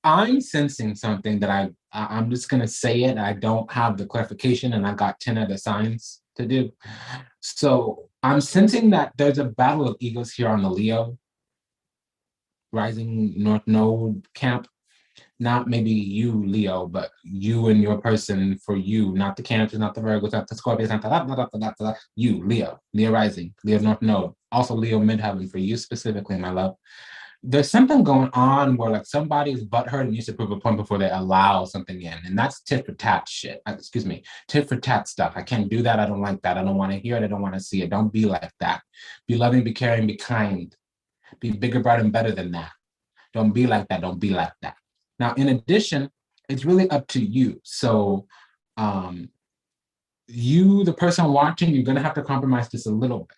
I'm sensing something that I'm just gonna say it. I don't have the clarification, and I got 10 other signs to do. So I'm sensing that there's a battle of egos here on the Leo rising north node camp. Not maybe you, Leo, but you and your person for you, not the Cancers, not the Virgos, not the Scorpios, not the you, Leo, Leo rising, Leo north node, also Leo midheaven for you specifically, my love. There's something going on where like somebody's butthurt and needs to prove a point before they allow something in. And that's tit for tat shit. Excuse me, tit for tat stuff. I can't do that. I don't like that. I don't want to hear it. I don't want to see it. Don't be like that. Be loving, be caring, be kind. Be bigger, brighter, and better than that. Don't be like that. Don't be like that. Now, in addition, it's really up to you. So you, the person watching, you're going to have to compromise this a little bit.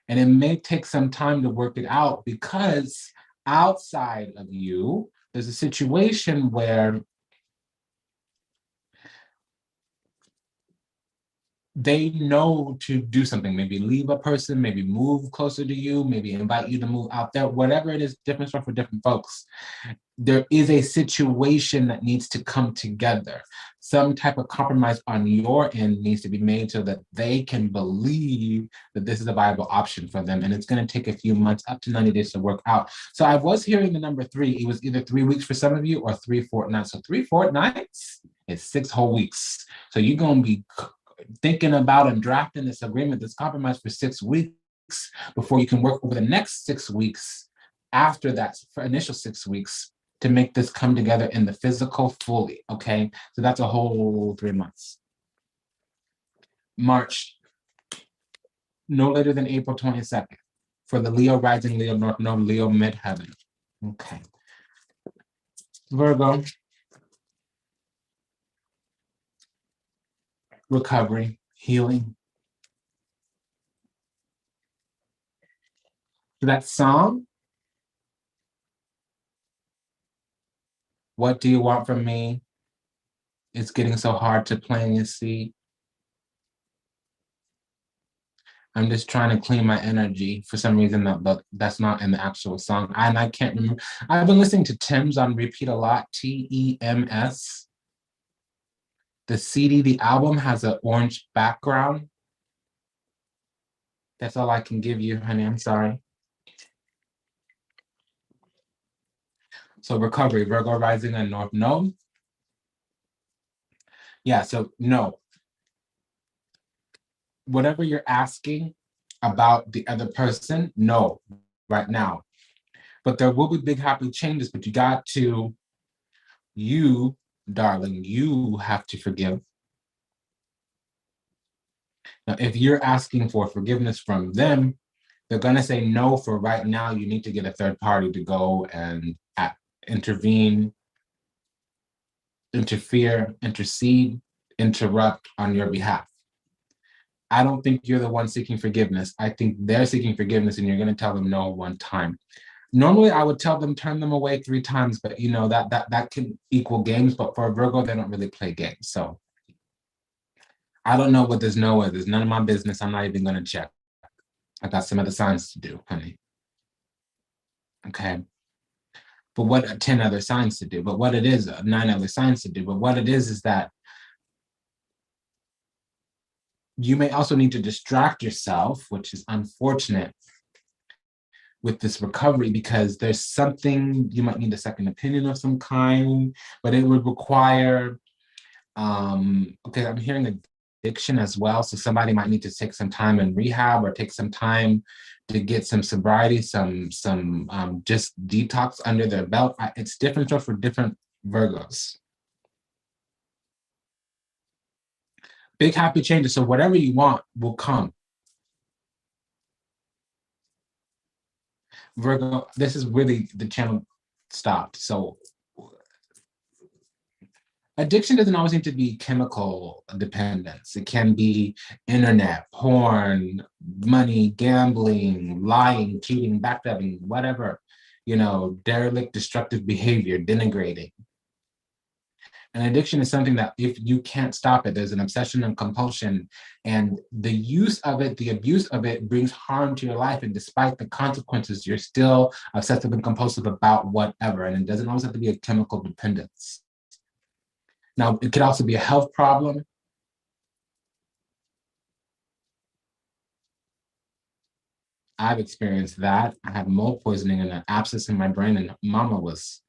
And it may take some time to work it out because outside of you, there's a situation where they know to do something, maybe leave a person, maybe move closer to you, maybe invite you to move out there, whatever it is, different stuff for different folks. There is a situation that needs to come together. Some type of compromise on your end needs to be made so that they can believe that this is a viable option for them. And it's going to take a few months, up to 90 days to work out. So I was hearing the number 3. It was either 3 weeks for some of you or 3 fortnights. So 3 fortnights is 6 whole weeks. So you're going to be thinking about and drafting this agreement, this compromise for 6 weeks before you can work over the next 6 weeks after that for initial 6 weeks to make this come together in the physical fully, okay? So that's a whole 3 months. March, no later than April 22nd for the Leo rising, Leo north node, Leo midheaven. Okay. Virgo, recovery, healing. So that song, what do you want from me? It's getting so hard to plainly see. I'm just trying to clean my energy. For some reason, that's not in the actual song. And I can't remember. I've been listening to Tim's on repeat a lot, TEMS. The CD, the album has an orange background. That's all I can give you, honey. I'm sorry. So recovery, Virgo rising and north node. Yeah, so no. Whatever you're asking about the other person, no, right now. But there will be big happy changes, but you got to You, darling, you have to forgive. Now, if you're asking for forgiveness from them, they're going to say no for right now. You need to get a third party to go and intervene, interfere, intercede, interrupt on your behalf. I don't think you're the one seeking forgiveness. I think they're seeking forgiveness and you're going to tell them no one time. Normally, I would tell them turn them away 3 times, but you know that can equal games. But for a Virgo, they don't really play games. So I don't know what this no is. It's none of my business. I'm not even going to check. I got some other signs to do, honey. Okay. But what 10 other signs to do? But what it is, 9 other signs to do. But what it is that you may also need to distract yourself, which is unfortunate with this recovery, because there's something you might need a second opinion of some kind, but it would require, okay, I'm hearing addiction as well. So somebody might need to take some time in rehab or take some time to get some sobriety, some just detox under their belt. It's different for different Virgos. Big happy changes. So whatever you want will come. Virgo, this is really the channel stopped. So addiction doesn't always need to be chemical dependence. It can be internet, porn, money, gambling, lying, cheating, backstabbing, whatever, derelict, destructive behavior, denigrating. An addiction is something that if you can't stop it, there's an obsession and compulsion, and the use of it, the abuse of it brings harm to your life. And despite the consequences, you're still obsessive and compulsive about whatever. And it doesn't always have to be a chemical dependence. Now, it could also be a health problem. I've experienced that. I had mold poisoning and an abscess in my brain, and mama was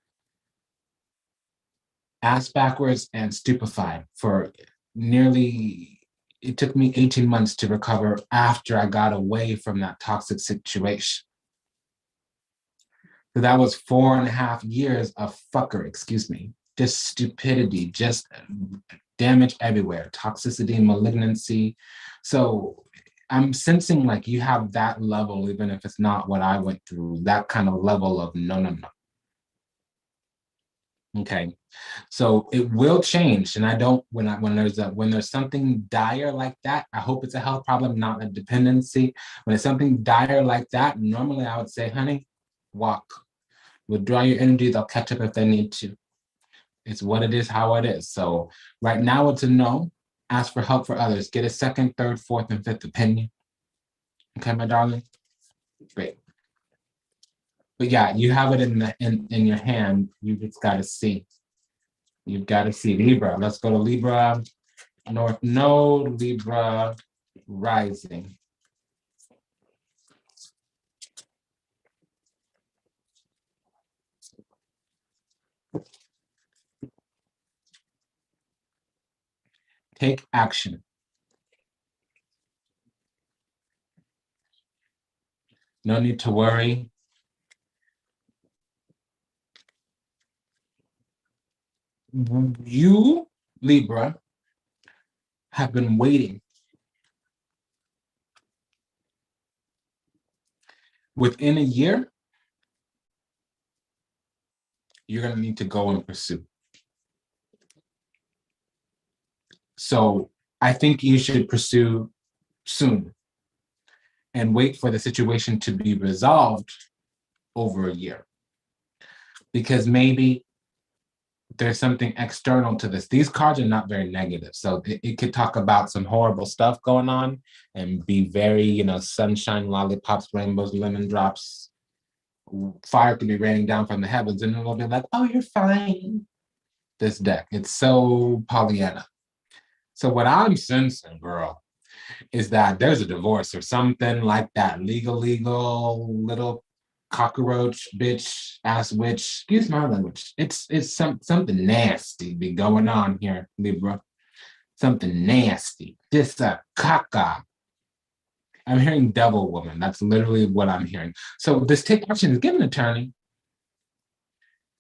ass backwards and stupefied for it took me 18 months to recover after I got away from that toxic situation. So that was 4.5 years of just stupidity, just damage everywhere, toxicity, malignancy. So I'm sensing like you have that level, even if it's not what I went through, that kind of level of no. Okay. So it will change. And I don't, when there's something dire like that, I hope it's a health problem, not a dependency. When it's something dire like that, normally I would say, honey, walk. Withdraw your energy, they'll catch up if they need to. It's what it is, how it is. So right now it's a no. Ask for help for others. Get a second, third, fourth, and fifth opinion. Okay, my darling? Great. But yeah, you have it in your hand. You just gotta see. You've got to see Libra. Let's go to Libra, North Node, Libra, rising. Take action. No need to worry. You, Libra, have been waiting. Within a year, you're going to need to go and pursue. So I think you should pursue soon and wait for the situation to be resolved over a year. Because maybe there's something external to this. These cards are not very negative. So it could talk about some horrible stuff going on and be very, sunshine, lollipops, rainbows, lemon drops. Fire could be raining down from the heavens and it'll be like, oh, you're fine. This deck, it's so Pollyanna. So what I'm sensing, girl, is that there's a divorce or something like that. Legal, little cockroach, bitch, ass witch. Excuse my language. It's something nasty be going on here, Libra. Something nasty. This a caca. I'm hearing devil woman. That's literally what I'm hearing. So this take action is give an attorney.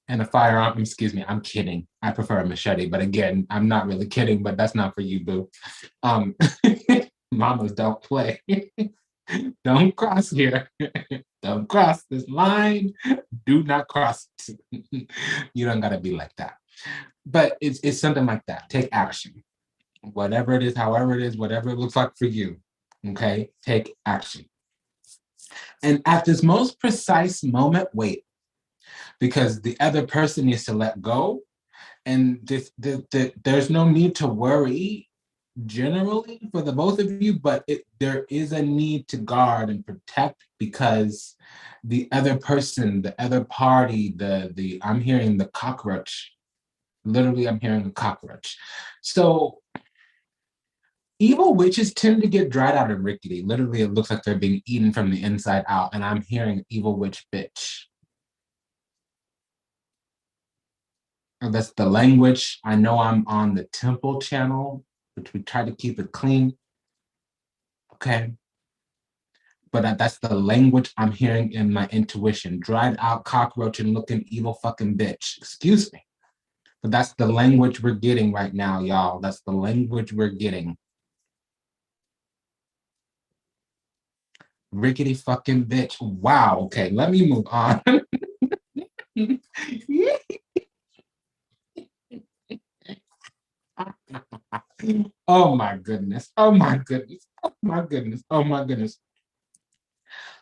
And a firearm, excuse me, I'm kidding. I prefer a machete, but again, I'm not really kidding, but that's not for you, boo. Um, mamas don't play. Don't cross here. Don't cross this line. Do not cross it. You don't gotta be like that. But it's something like that. Take action. Whatever it is, however it is, whatever it looks like for you. Okay? Take action. And at this most precise moment, wait, because the other person needs to let go. And there's no need to worry generally for the both of you, but there is a need to guard and protect because the other person, the other party, I'm hearing the cockroach. Literally, I'm hearing a cockroach. So evil witches tend to get dried out and rickety. Literally, it looks like they're being eaten from the inside out, and I'm hearing evil witch bitch. And that's the language. I know I'm on the temple channel, which we try to keep it clean. Okay. But that's the language I'm hearing in my intuition. Dried out cockroach and looking evil fucking bitch. Excuse me. But that's the language we're getting right now, y'all. That's the language we're getting. Rickety fucking bitch. Wow. Okay, let me move on. Oh my goodness. Oh my goodness. Oh my goodness. Oh my goodness.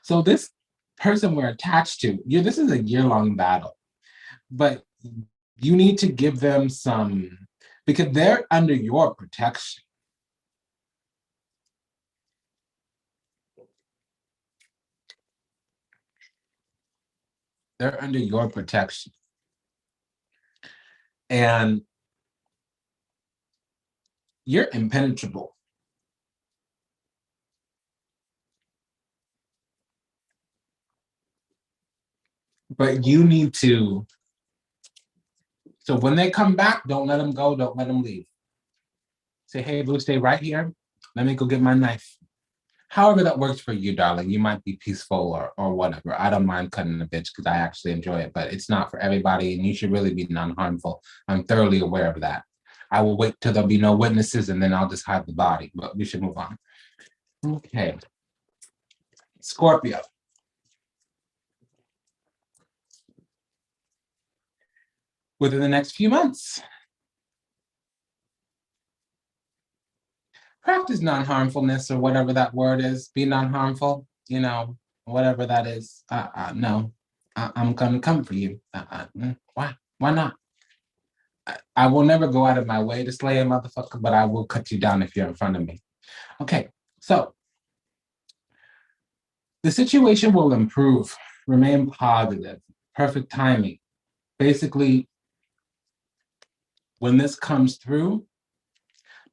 So this person we're attached to, this is a year-long battle, but you need to give them some, because they're under your protection. They're under your protection. And you're impenetrable. But you need to, so when they come back, don't let them go, don't let them leave. Say, hey, Blue, stay right here. Let me go get my knife. However that works for you, darling. You might be peaceful or whatever. I don't mind cutting a bitch because I actually enjoy it, but it's not for everybody, and you should really be non-harmful. I'm thoroughly aware of that. I will wait till there'll be no witnesses, and then I'll just hide the body, but we should move on. Okay. Scorpio. Within the next few months, practice non-harmfulness or whatever that word is. Be non-harmful, whatever that is. No, I'm gonna come for you. Why? Why not? I will never go out of my way to slay a motherfucker, but I will cut you down if you're in front of me. Okay, so the situation will improve. Remain positive. Perfect timing. Basically, when this comes through,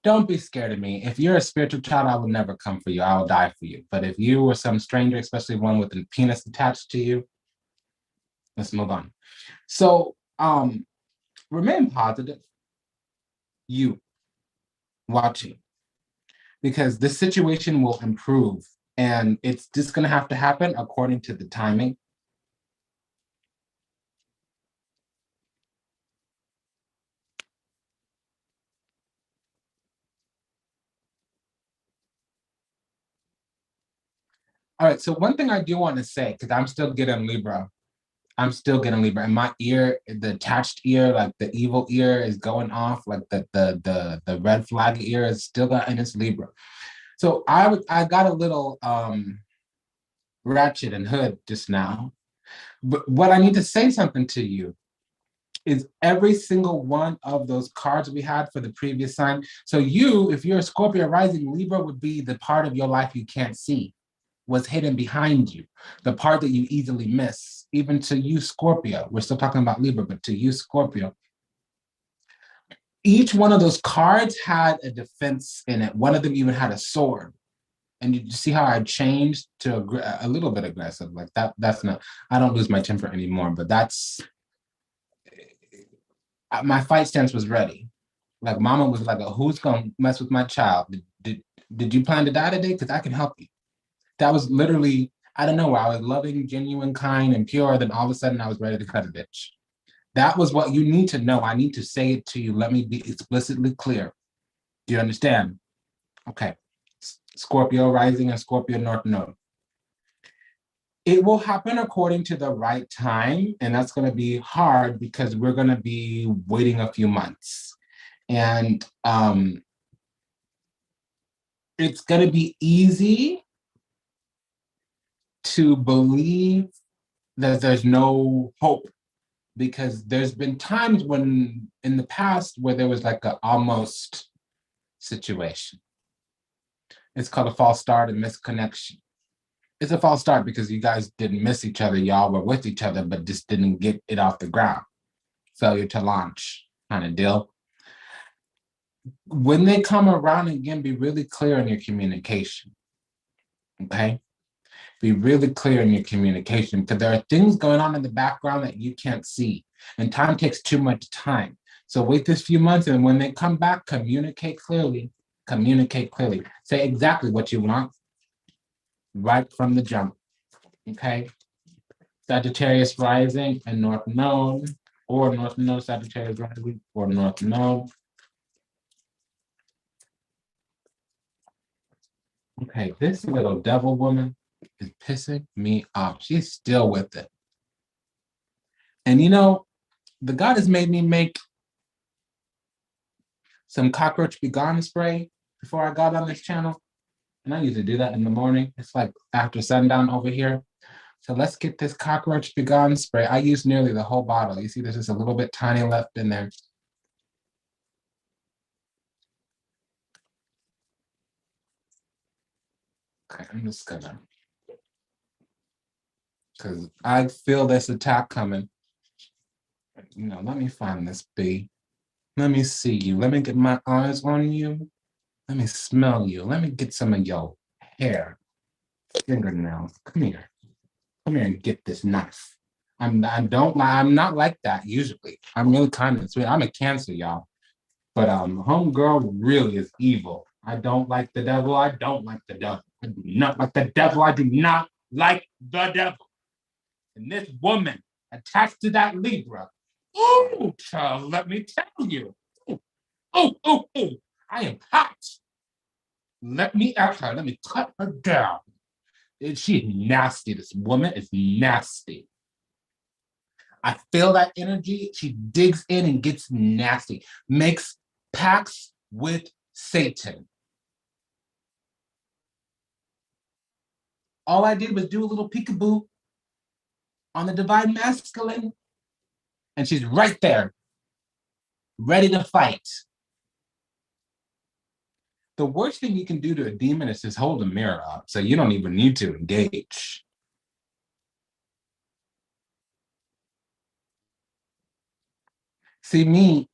don't be scared of me. If you're a spiritual child, I will never come for you. I will die for you. But if you were some stranger, especially one with a penis attached to you, let's move on. So remain positive. You watching. Because this situation will improve. And it's just going to have to happen according to the timing. All right, so one thing I do want to say, because I'm still getting Libra. And my ear, the attached ear, like the evil ear is going off, like the red flag ear is still got, and it's Libra. So I got a little ratchet and hood just now. But what I need to say something to you is every single one of those cards we had for the previous sign. So you, if you're a Scorpio rising, Libra would be the part of your life you can't see, was hidden behind you, the part that you easily miss. Even to you, Scorpio, we're still talking about Libra, but to you, Scorpio, each one of those cards had a defense in it. One of them even had a sword. And you see how I changed to a little bit aggressive, like that. That's not, I don't lose my temper anymore, but that's, my fight stance was ready. Like mama was like, who's gonna mess with my child? Did you plan to die today? Because I can help you. That was literally, I don't know, I was loving, genuine, kind, and pure. Then all of a sudden I was ready to cut a bitch. That was what you need to know. I need to say it to you. Let me be explicitly clear. Do you understand? Okay. Scorpio rising and Scorpio North Node. It will happen according to the right time, and that's going to be hard because we're going to be waiting a few months. And it's going to be easy to believe that there's no hope, because there's been times when in the past where there was like an almost situation. It's called a false start and misconnection. It's a false start because you guys didn't miss each other. Y'all were with each other, but just didn't get it off the ground. Failure to launch kind of deal. When they come around again, be really clear in your communication. Okay? Be really clear in your communication, because there are things going on in the background that you can't see. And time takes too much time. So wait this few months, and when they come back, communicate clearly. Communicate clearly. Say exactly what you want right from the jump. Okay? Sagittarius rising and North Node, or North Node, Sagittarius rising, or North Node. Okay, this little devil woman is pissing me off. She's still with it. And you know, the goddess made me make some cockroach be gone spray before I got on this channel. And I usually do that in the morning. It's like after sundown over here. So let's get this cockroach be gone spray. I used nearly the whole bottle. You see, there's just a little bit tiny left in there. Okay, I'm just gonna, because I feel this attack coming. You know, let me find this bee. Let me see you. Let me get my eyes on you. Let me smell you. Let me get some of your hair, fingernails. Come here. Come here and get this knife. I'm not like that usually. I'm really kind of sweet. I'm a Cancer, y'all. But homegirl really is evil. I don't like the devil. I don't like the devil. I do not like the devil. I do not like the devil. And this woman attached to that Libra. Oh, child, let me tell you. Oh. I am hot. Let me at her. Let me cut her down. She's nasty. This woman is nasty. I feel that energy. She digs in and gets nasty. Makes pacts with Satan. All I did was do a little peekaboo on the divine masculine, and she's right there, ready to fight. The worst thing you can do to a demon is just hold a mirror up, so you don't even need to engage. See me,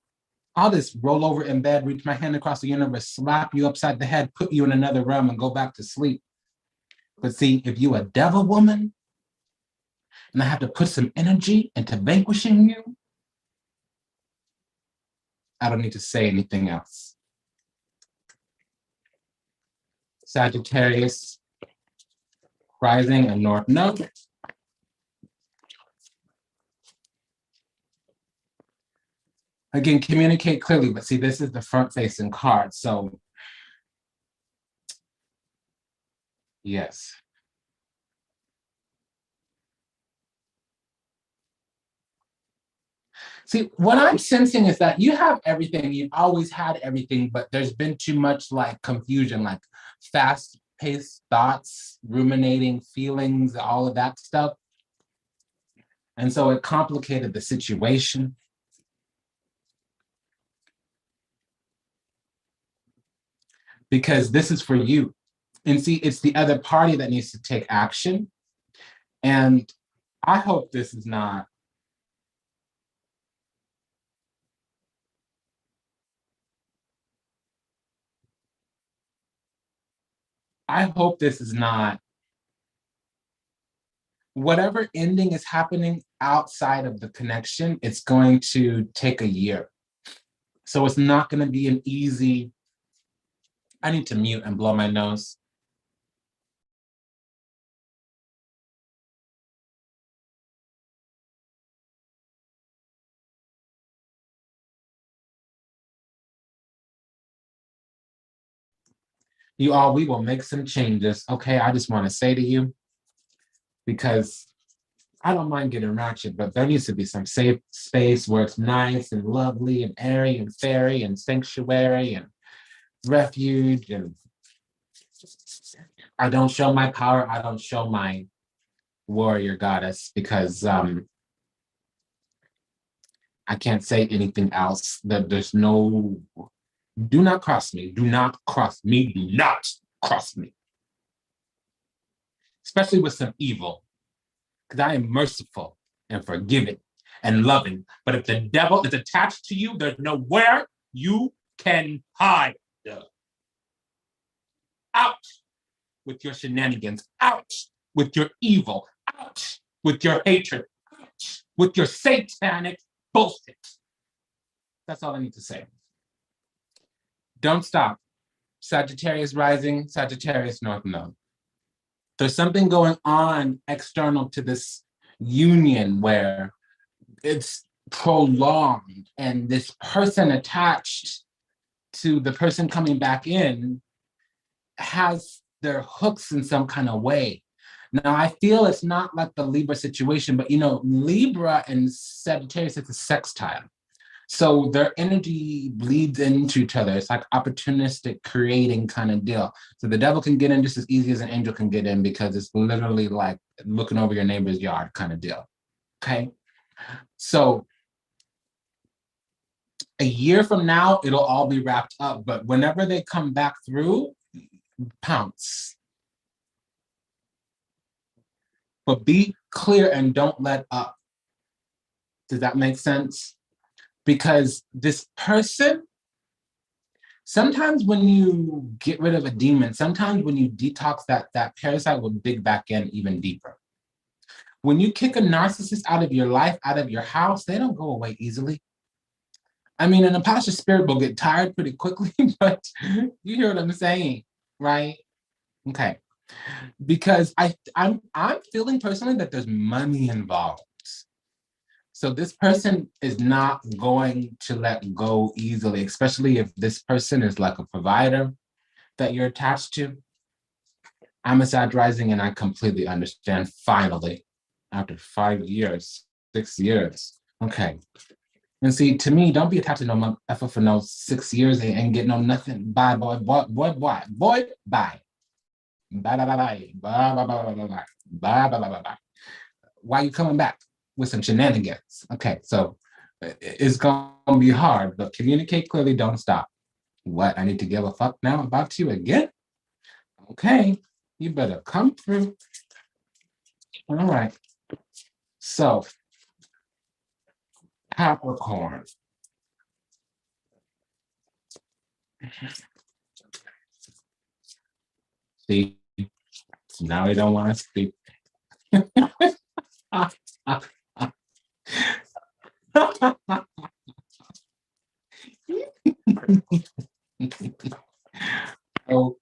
I'll just roll over in bed, reach my hand across the universe, slap you upside the head, put you in another realm, and go back to sleep. But see, if you a devil woman, and I have to put some energy into vanquishing you, I don't need to say anything else. Sagittarius, rising and North Node. Again, communicate clearly, but see, this is the front-facing card, so yes. See, what I'm sensing is that you have everything, you've always had everything, but there's been too much like confusion, like fast-paced thoughts, ruminating feelings, all of that stuff. And so it complicated the situation. Because this is for you. And see, it's the other party that needs to take action. And I hope this is not, I hope this is not, whatever ending is happening outside of the connection, it's going to take a year. So it's not going to be an easy, I need to mute and blow my nose. we will make some changes. Okay, I just want to say to you, because I don't mind getting ratchet, but there needs to be some safe space where it's nice and lovely and airy and fairy and sanctuary and refuge. And I don't show my power. I don't show my warrior goddess because I can't say anything else. That there's no, do not cross me. Do not cross me. Do not cross me. Especially with some evil, because I am merciful and forgiving and loving. But if the devil is attached to you, there's nowhere you can hide. Out with your shenanigans. Out with your evil. Out with your hatred. Out with your satanic bullshit. That's all I need to say. Don't stop. Sagittarius rising, Sagittarius North Node. There's something going on external to this union where it's prolonged and this person attached to the person coming back in has their hooks in some kind of way. Now, I feel it's not like the Libra situation, but Libra and Sagittarius is a sextile. So their energy bleeds into each other. It's like opportunistic creating kind of deal. So the devil can get in just as easy as an angel can get in because it's literally like looking over your neighbor's yard kind of deal. Okay. So a year from now, it'll all be wrapped up. But whenever they come back through, pounce. But be clear and don't let up. Does that make sense? Because this person, sometimes when you get rid of a demon, sometimes when you detox that parasite will dig back in even deeper. When you kick a narcissist out of your life, out of your house, they don't go away easily. I mean, an imposter spirit will get tired pretty quickly, but you hear what I'm saying, right? Okay. Because I'm feeling personally that there's money involved. So this person is not going to let go easily, especially if this person is like a provider that you're attached to. I'm a Sag rising and I completely understand finally, after 5 years, 6 years. Okay. And see, to me, don't be attached to no effort for no 6 years and get no nothing. Bye, boy, boy, boy, boy, boy, bye. Bye, bye, bye, bye, bye, bye, bye, bye, bye, bye, bye, bye, bye, bye. Why are you coming back with some shenanigans? Okay, so it's going to be hard, but communicate clearly, don't stop. What, I need to give a fuck now about you again? Okay, you better come through. All right. So, Capricorn. See, now we don't want to speak. Oh,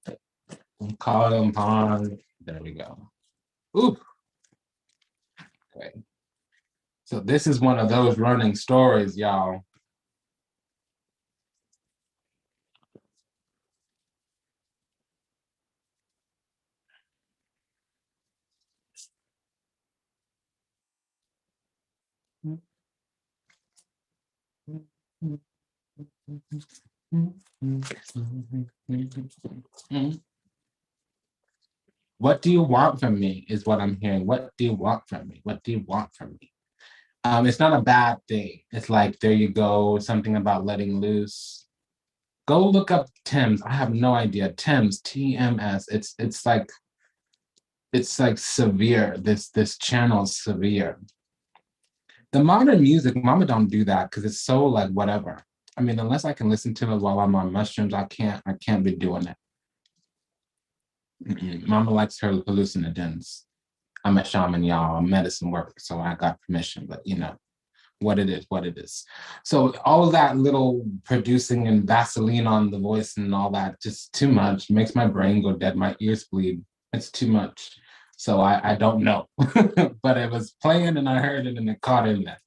call them on. There we go. Ooh. Okay. So this is one of those running stories, y'all. What do you want from me is what I'm hearing. What do you want from me? What do you want from me? It's not a bad thing. It's like, there you go, something about letting loose. Go look up Thames. I have no idea. Thames, TMS. It's like severe. This channel is severe. The modern music, Mama don't do that because it's so like whatever. I mean, unless I can listen to it while I'm on mushrooms, I can't be doing it. Mama likes her hallucinogens. I'm a shaman, y'all. I'm medicine worker, so I got permission, but what it is, what it is. So all of that little producing and Vaseline on the voice and all that, just too much, makes my brain go dead, my ears bleed. It's too much. So I don't know, but it was playing and I heard it and it caught in there.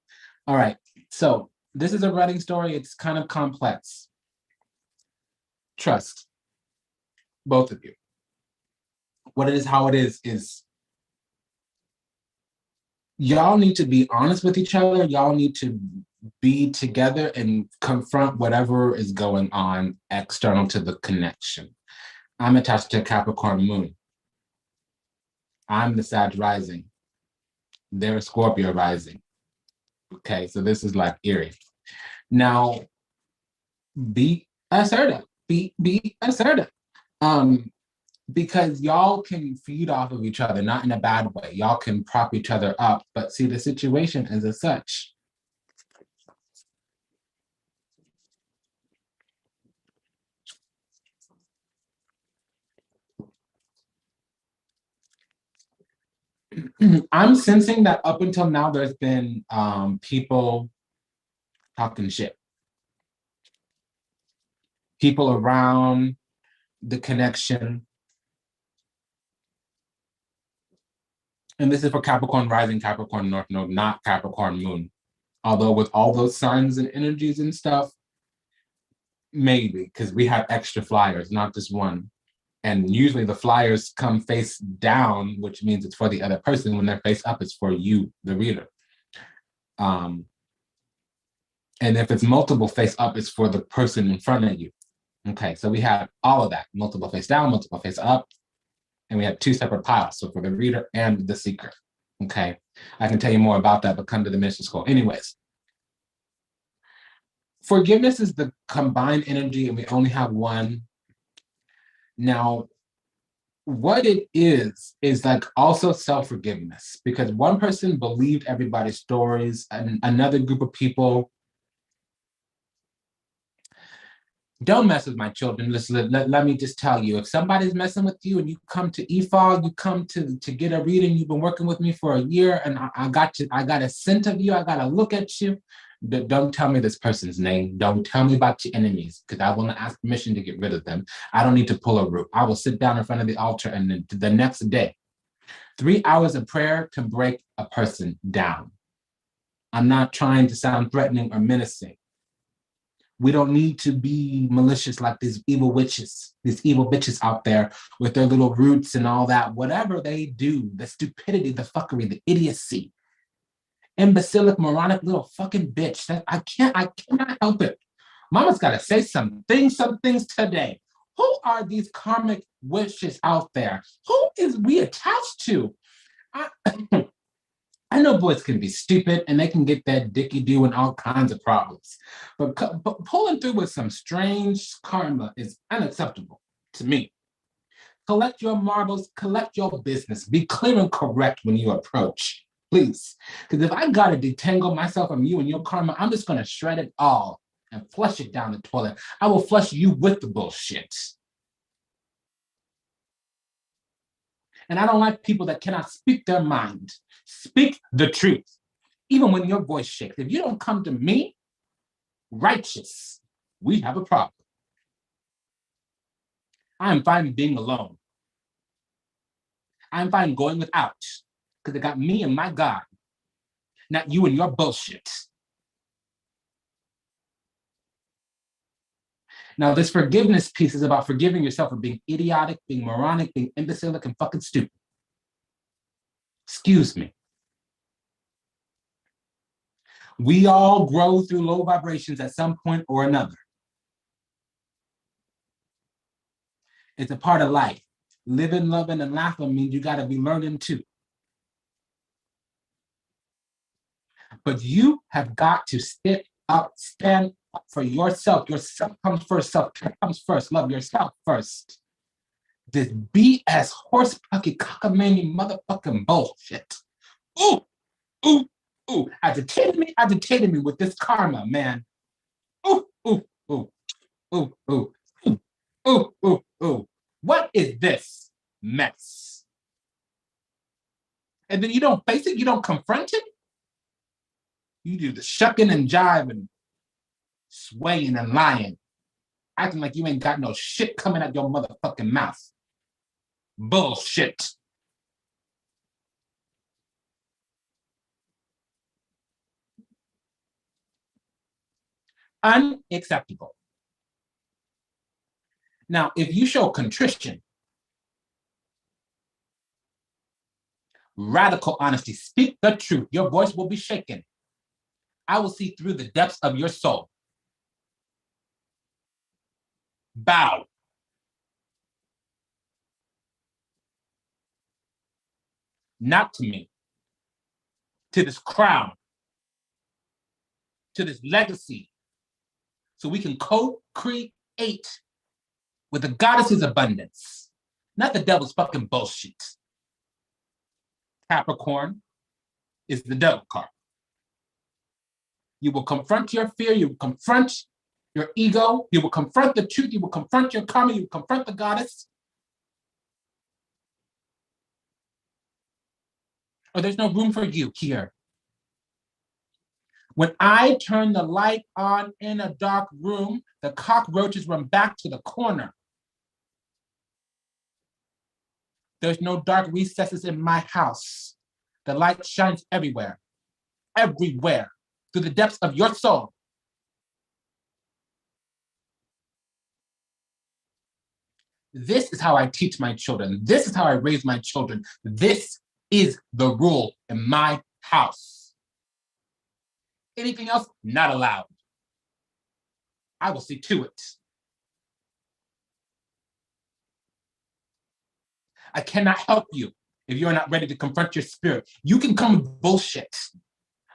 All right, so this is a running story. It's kind of complex. Trust. both of you. What it is, how it is y'all need to be honest with each other. Y'all need to be together and confront whatever is going on external to the connection. I'm attached to Capricorn moon. I'm the Sag rising. They're a Scorpio rising. Okay, so this is like eerie. Now, be assertive. Be assertive. Because y'all can feed off of each other, not in a bad way. Y'all can prop each other up, but see, the situation is as such. I'm sensing that up until now, there's been people talking shit. People around the connection. And this is for Capricorn rising, Capricorn north node, not Capricorn moon. Although with all those signs and energies and stuff, maybe, because we have extra flyers, not just one. And usually the flyers come face down, which means it's for the other person. When they're face up, it's for you, the reader. And if it's multiple face up, it's for the person in front of you. Okay, so we have all of that, multiple face down, multiple face up, and we have two separate piles, so for the reader and the seeker. Okay, I can tell you more about that, but come to the mission school. Anyways, forgiveness is the combined energy, and we only have one. Now, what it is like also self-forgiveness, because one person believed everybody's stories, and another group of people don't mess with my children. Listen, let me just tell you, if somebody's messing with you and you come to EFOG, you come to get a reading, you've been working with me for a year, and I got you, I got a scent of you, I got to look at you. Don't tell me this person's name. Don't tell me about your enemies, because I will not ask permission to get rid of them. I don't need to pull a root. I will sit down in front of the altar, and then the next day, 3 hours of prayer can break a person down. I'm not trying to sound threatening or menacing. We don't need to be malicious like these evil witches, these evil bitches out there with their little roots and all that. Whatever they do, the stupidity, the fuckery, the idiocy, imbecilic, moronic little fucking bitch. That I cannot help it. Mama's got to say some things today. Who are these karmic witches out there? Who is we attached to? I know boys can be stupid and they can get that dicky doing all kinds of problems, but pulling through with some strange karma is unacceptable to me. Collect your marbles, collect your business, be clear and correct when you approach, please. Because if I got to detangle myself from you and your karma, I'm just going to shred it all and flush it down the toilet. I will flush you with the bullshit. And I don't like people that cannot speak their mind. Speak the truth, even when your voice shakes. If you don't come to me righteous, we have a problem. I'm fine being alone. I'm fine going without, because it got me and my God, not you and your bullshit. Now, this forgiveness piece is about forgiving yourself for being idiotic, being moronic, being imbecilic, and fucking stupid. Excuse me. We all grow through low vibrations at some point or another. It's a part of life. Living, loving, and laughing means you got to be learning too. But you have got to stand up for yourself. Yourself comes first. Self comes first. Love yourself first. This BS horse pucky cockamamie motherfucking bullshit. Ooh, ooh, ooh. Agitated me with this karma, man. Ooh, ooh, ooh, ooh, ooh, ooh, ooh, ooh, ooh. What is this mess? And then you don't face it, you don't confront it. You do the shucking and jiving, swaying and lying, acting like you ain't got no shit coming out your motherfucking mouth. Bullshit. Unacceptable. Now, if you show contrition, radical honesty, speak the truth, your voice will be shaken. I will see through the depths of your soul. Bow. Not to me, to this crown, to this legacy, so we can co-create with the goddess's abundance, not the devil's fucking bullshit. Capricorn is the devil card. You will confront your fear, you will confront your ego, you will confront the truth, you will confront your karma, you will confront the goddess. Or there's no room for you here. When I turn the light on in a dark room, the cockroaches run back to the corner. There's no dark recesses in my house. The light shines everywhere, everywhere, through the depths of your soul. This is how I teach my children. This is how I raise my children. This is the rule in my house. Anything else, not allowed. I will see to it. I cannot help you if you're not ready to confront your spirit. You can come with bullshit,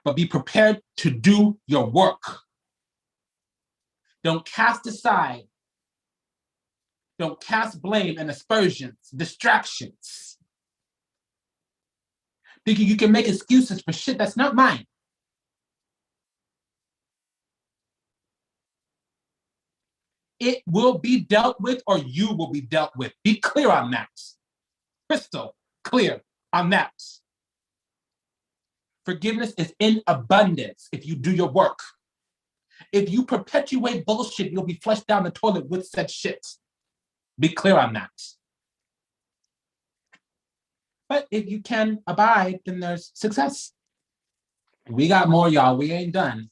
but be prepared to do your work. Don't cast aside. Don't cast blame and aspersions, distractions. Thinking you can make excuses for shit that's not mine. It will be dealt with or you will be dealt with. Be clear on that. Crystal clear on that. Forgiveness is in abundance if you do your work. If you perpetuate bullshit, you'll be flushed down the toilet with said shit. Be clear on that. But if you can abide, then there's success. We got more, y'all. We ain't done.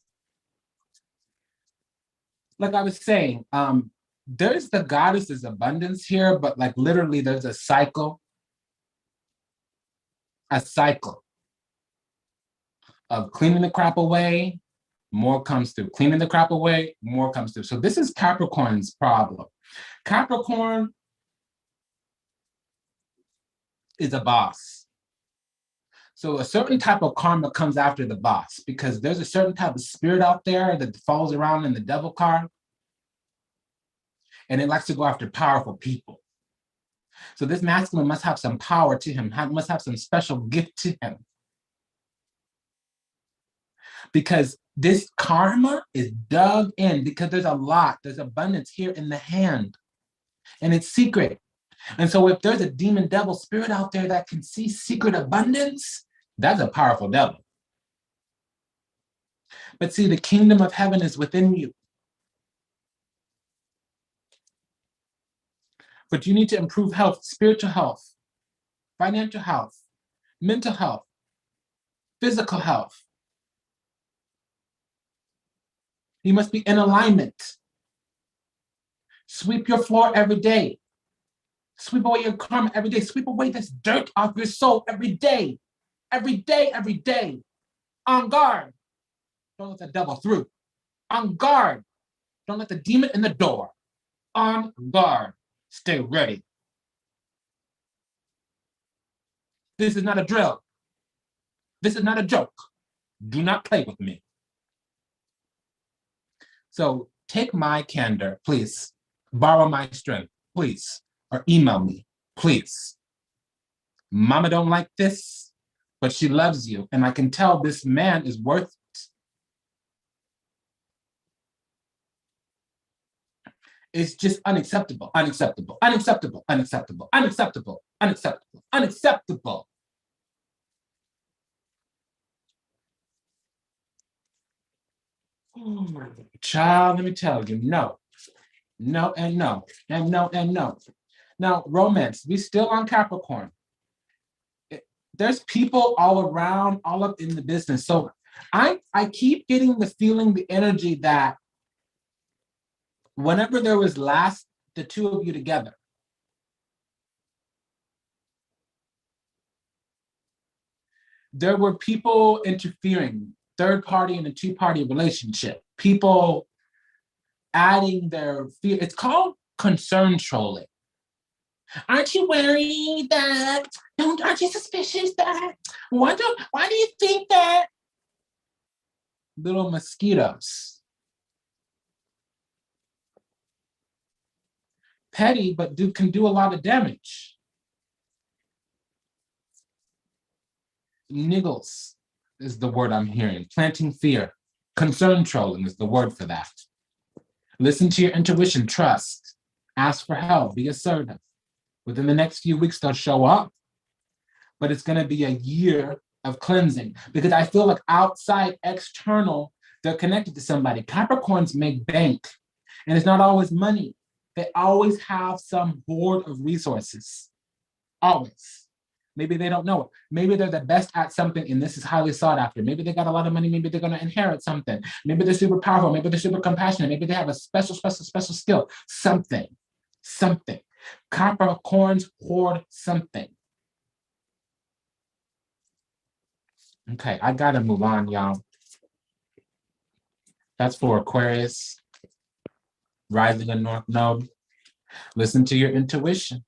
Like I was saying, there's the goddess's abundance here, but like literally there's a cycle of cleaning the crap away, more comes through. Cleaning the crap away, more comes through. So this is Capricorn's problem. Capricorn is a boss. So a certain type of karma comes after the boss because there's a certain type of spirit out there that follows around in the devil card. And it likes to go after powerful people. So this masculine must have some power to him, must have some special gift to him. Because this karma is dug in because there's abundance here in the hand. And it's secret. And so if there's a demon devil spirit out there that can see secret abundance, that's a powerful devil. But see, the kingdom of heaven is within you. But you need to improve health, spiritual health, financial health, mental health, physical health. You must be in alignment. Sweep your floor every day. Sweep away your karma every day. Sweep away this dirt off your soul every day. Every day, every day. On guard. Don't let the devil through. On guard. Don't let the demon in the door. On guard. Stay ready. This is not a drill. This is not a joke. Do not play with me. So take my candor, please. Borrow my strength, please. Or email me, please. Mama don't like this, but she loves you. And I can tell this man is worth it. It's just unacceptable, unacceptable, unacceptable, unacceptable, unacceptable, unacceptable, unacceptable. Child, let me tell you, no. No and no, and no and no. Now, romance, we still on Capricorn. There's people all around, all up in the business. So I keep getting the feeling, the energy that whenever there was last the two of you together. There were people interfering, third party in a two-party relationship, people adding their fear. It's called concern trolling. Aren't you worried that? Aren't you suspicious that? Why do you think that? Little mosquitoes. Petty, but can do a lot of damage. Niggles is the word I'm hearing. Planting fear. Concern trolling is the word for that. Listen to your intuition, trust, ask for help, be assertive. Within the next few weeks, they'll show up, but it's going to be a year of cleansing because I feel like outside, external, they're connected to somebody. Capricorns make bank, and it's not always money. They always have some hoard of resources, always. Maybe they don't know it. Maybe they're the best at something and this is highly sought after. Maybe they got a lot of money. Maybe they're going to inherit something. Maybe they're super powerful. Maybe they're super compassionate. Maybe they have a special skill. Something. Capricorns hoard something. Okay, I got to move on, y'all. That's for Aquarius, rising in North Node. Listen to your intuition.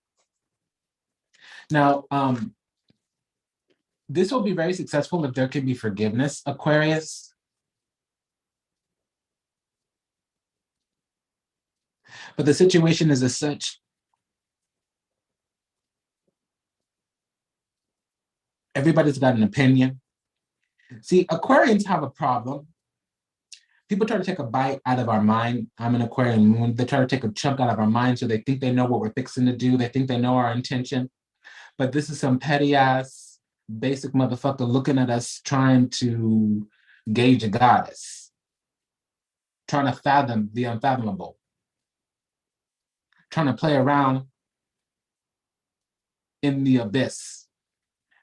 Now, this will be very successful if there can be forgiveness, Aquarius. But the situation is as such. Everybody's got an opinion. See, Aquarians have a problem. People try to take a bite out of our mind. I'm an Aquarian moon. They try to take a chunk out of our mind so they think they know what we're fixing to do. They think they know our intention. But this is some petty ass, basic motherfucker looking at us trying to gauge a goddess. Trying to fathom the unfathomable. Trying to play around in the abyss.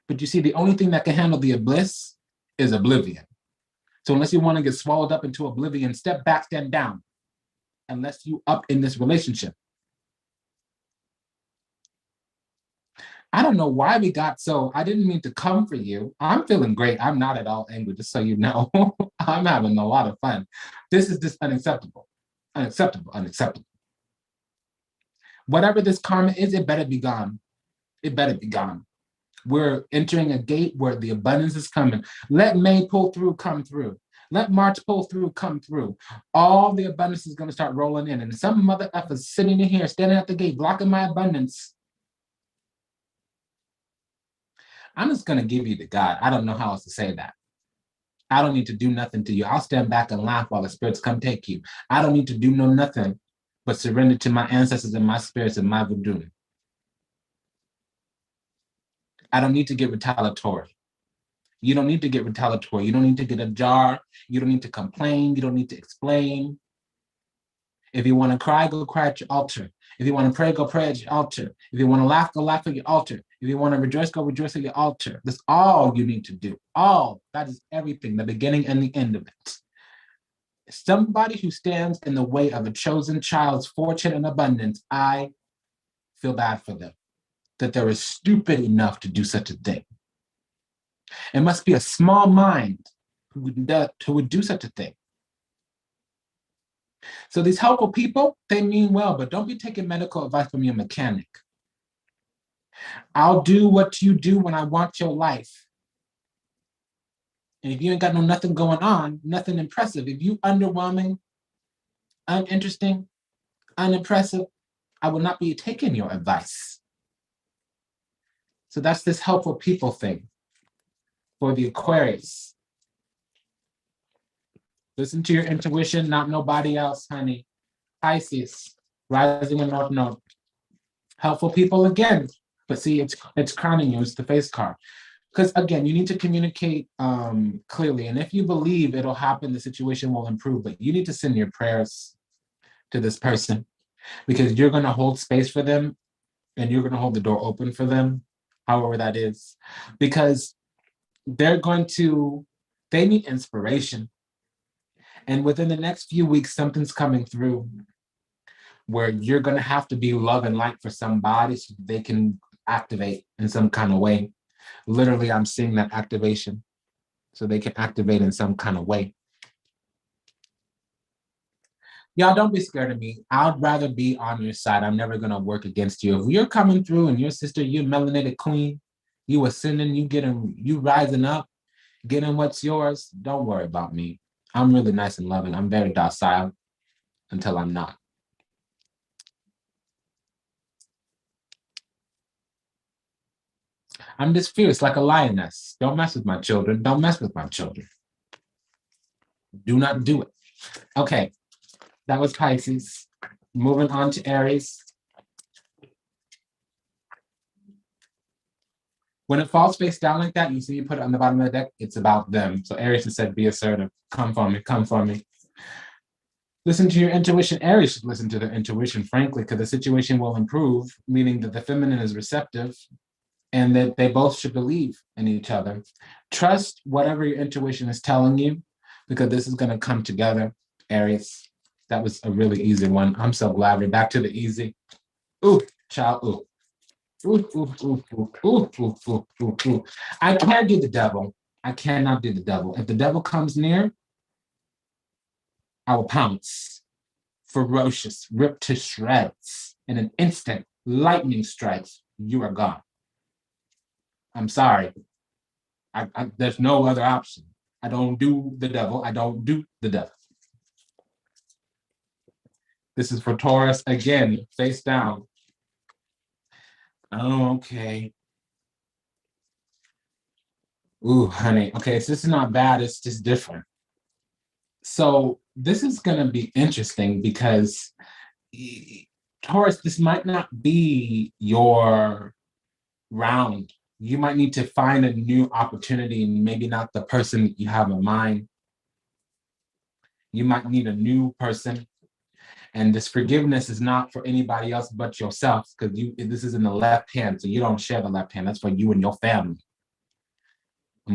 But you see, the only thing that can handle the abyss is oblivion. So unless you want to get swallowed up into oblivion, step back, stand down. Unless you up in this relationship. I don't know why we got so, I didn't mean to come for you. I'm feeling great. I'm not at all angry, just so you know. I'm having a lot of fun. This is just unacceptable. Unacceptable. Whatever this karma is, it better be gone. It better be gone. We're entering a gate where the abundance is coming. Let May pull through, come through. Let March pull through, come through. All the abundance is going to start rolling in. And some mother efforts sitting in here, standing at the gate, blocking my abundance. I'm just going to give you to God. I don't know how else to say that. I don't need to do nothing to you. I'll stand back and laugh while the spirits come take you. I don't need to do nothing but surrender to my ancestors and my spirits and my Vodoun. I don't need to get retaliatory. You don't need to get retaliatory. You don't need to get a jar. You don't need to complain. You don't need to explain. If you want to cry, go cry at your altar. If you want to pray, go pray at your altar. If you want to laugh, go laugh at your altar. If you want to rejoice, go rejoice at your altar. That's all you need to do. All. That is everything, the beginning and the end of it. Somebody who stands in the way of a chosen child's fortune and abundance, I feel bad for them. That they're stupid enough to do such a thing. It must be a small mind who would do such a thing. So these helpful people, they mean well, but don't be taking medical advice from your mechanic. I'll do what you do when I want your life. And if you ain't got nothing going on, nothing impressive, if you underwhelming, uninteresting, unimpressive, I will not be taking your advice. So that's this helpful people thing for the Aquarius. Listen to your intuition, not nobody else, honey. Pisces, rising in North Node. Helpful people again, but see, it's crowning you. It's the face card. Because again, you need to communicate clearly. And if you believe it'll happen, the situation will improve. But you need to send your prayers to this person because you're going to hold space for them and you're going to hold the door open for them, however that is. Because they need inspiration. And within the next few weeks, something's coming through where you're going to have to be love and light for somebody so they can activate in some kind of way. Literally, I'm seeing that activation so they can activate in some kind of way. Y'all don't be scared of me. I'd rather be on your side. I'm never going to work against you. If you're coming through and your sister, you melanated queen, you ascending, you rising up, getting what's yours, don't worry about me. I'm really nice and loving. I'm very docile until I'm not. I'm just fierce like a lioness. Don't mess with my children. Don't mess with my children. Do not do it. Okay, that was Pisces. Moving on to Aries. When it falls face down like that, you see you put it on the bottom of the deck, it's about them. So Aries has said, be assertive. Come for me, come for me. Listen to your intuition. Aries should listen to their intuition, frankly, because the situation will improve, meaning that the feminine is receptive and that they both should believe in each other. Trust whatever your intuition is telling you, because this is going to come together, Aries. That was a really easy one. I'm so glad we're back to the easy. Ooh, child, ooh. Ooh, ooh, ooh, ooh, ooh, ooh, ooh, ooh, ooh. I can't do the devil. I cannot do the devil. If the devil comes near, I will pounce. Ferocious, rip to shreds. In an instant, lightning strikes, you are gone. I'm sorry. There's no other option. I don't do the devil. I don't do the devil. This is for Taurus again, face down. Oh, okay. Ooh, honey. Okay, so this is not bad. It's just different. So this is going to be interesting because Taurus, this might not be your round. You might need to find a new opportunity, maybe not the person you have in mind. You might need a new person. And this forgiveness is not for anybody else but yourself, because this is in the left hand, so you don't share the left hand. That's for you and your family.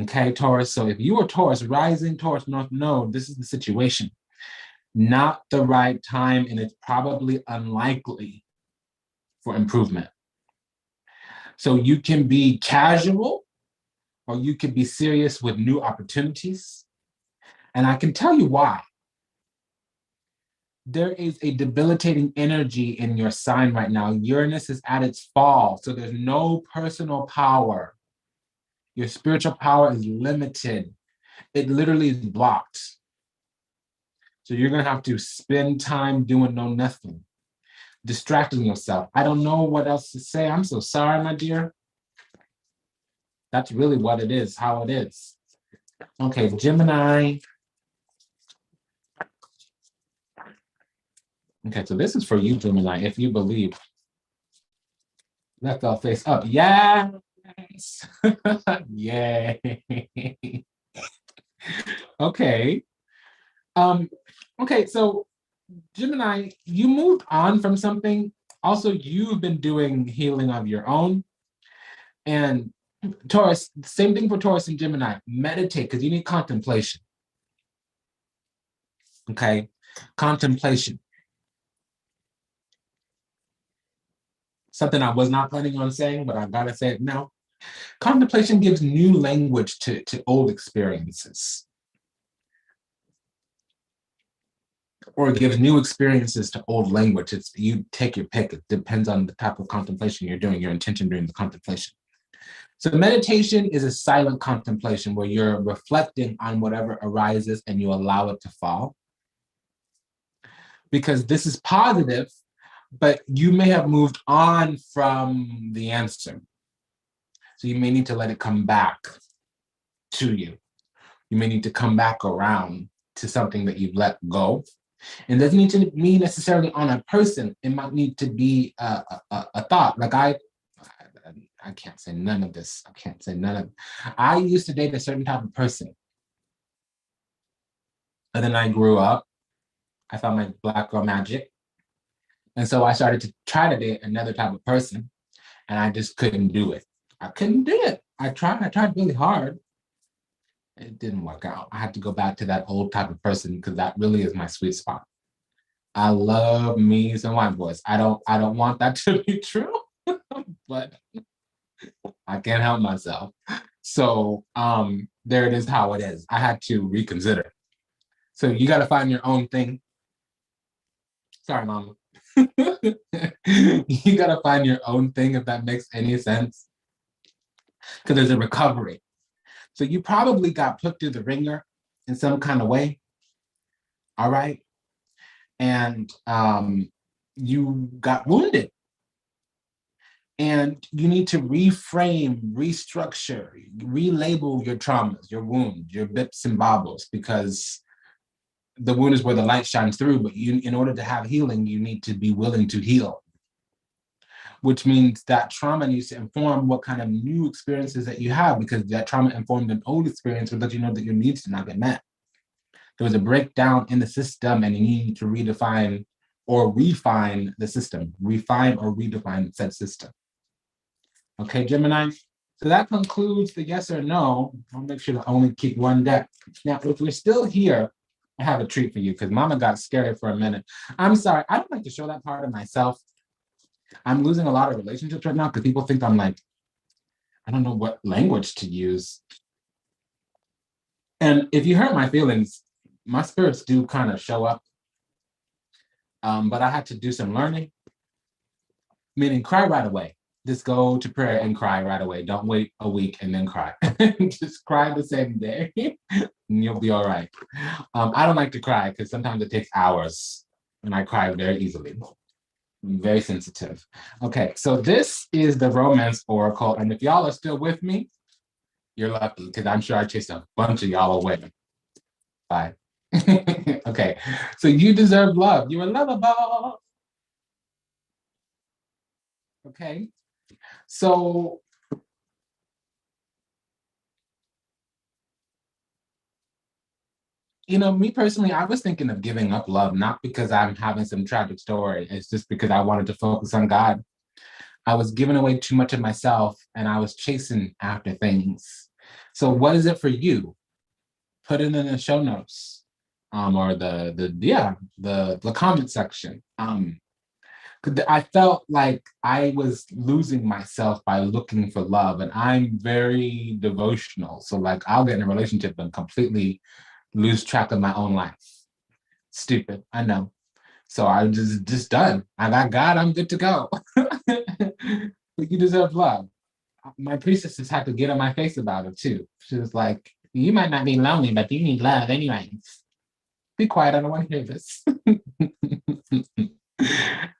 Okay, Taurus. So if you are Taurus, rising Taurus, North Node, this is the situation. Not the right time, and it's probably unlikely for improvement. So you can be casual, or you can be serious with new opportunities. And I can tell you why. There is a debilitating energy in your sign right now. Uranus is at its fall, so there's no personal power. Your spiritual power is limited. It literally is blocked. So you're going to have to spend time doing nothing, distracting yourself. I don't know what else to say. I'm so sorry, my dear. That's really what it is, how it is. Okay, Gemini. Okay, so this is for you, Gemini, if you believe. Left our face up. Yes. Yay. Okay. Okay, so Gemini, you moved on from something. Also, you've been doing healing of your own. And Taurus, same thing for Taurus and Gemini. Meditate, because you need contemplation. Okay? Contemplation. Something I was not planning on saying, but I gotta say it now. Contemplation gives new language to old experiences. Or it gives new experiences to old language. You take your pick. It depends on the type of contemplation you're doing, your intention during the contemplation. So meditation is a silent contemplation where you're reflecting on whatever arises and you allow it to fall. Because this is positive, but you may have moved on from the answer. So you may need to let it come back to you. You may need to come back around to something that you've let go. And it doesn't need to be necessarily on a person. It might need to be a thought. Like I can't say none of this. I can't say none of. I used to date a certain type of person. And then I grew up. I found my Black girl magic. And so I started to try to date another type of person. And I just couldn't do it. I couldn't do it. I tried really hard. It didn't work out. I had to go back to that old type of person because that really is my sweet spot. I love me some white boys. I don't want that to be true, but I can't help myself. So there it is how it is. I had to reconsider. So you gotta find your own thing. Sorry, mama. You gotta find your own thing if that makes any sense. Because there's a recovery. So you probably got put through the ringer in some kind of way. All right. And you got wounded. And you need to reframe, restructure, relabel your traumas, your wounds, your bips and bobbles, because the wound is where the light shines through. But you, in order to have healing, you need to be willing to heal, which means that trauma needs to inform what kind of new experiences that you have, because that trauma informed an old experience would let you know that your needs did not get met. There was a breakdown in the system, and you need to redefine or refine the system, refine or redefine said system. Okay, Gemini. So that concludes the yes or no. I'll make sure to only keep one deck. Now, if we're still here, I have a treat for you because Mama got scared for a minute. I'm sorry. I don't like to show that part of myself. I'm losing a lot of relationships right now because people think I'm like, I don't know what language to use. And if you hurt my feelings, my spirits do kind of show up. But I had to do some learning, meaning cry right away. Just go to prayer and cry right away. Don't wait a week and then cry. Just cry the same day and you'll be all right. I don't like to cry because sometimes it takes hours and I cry very easily. I'm very sensitive. Okay, so this is the romance oracle. And if y'all are still with me, you're lucky because I'm sure I chased a bunch of y'all away. Bye. Okay, so you deserve love. You are lovable. Okay, so me personally, I was thinking of giving up love, not because I'm having some tragic story. It's just because I wanted to focus on God. I was giving away too much of myself and I was chasing after things. So what is it for you? Put it in the show notes. Or the comment section. I felt like I was losing myself by looking for love, and I'm very devotional. So like I'll get in a relationship and completely lose track of my own life. Stupid, I know. So I'm just done. I got God, I'm good to go. But you deserve love. My priestesses had to get on my face about it too. She was like, you might not be lonely, but you need love anyways. Be quiet, I don't want to hear this.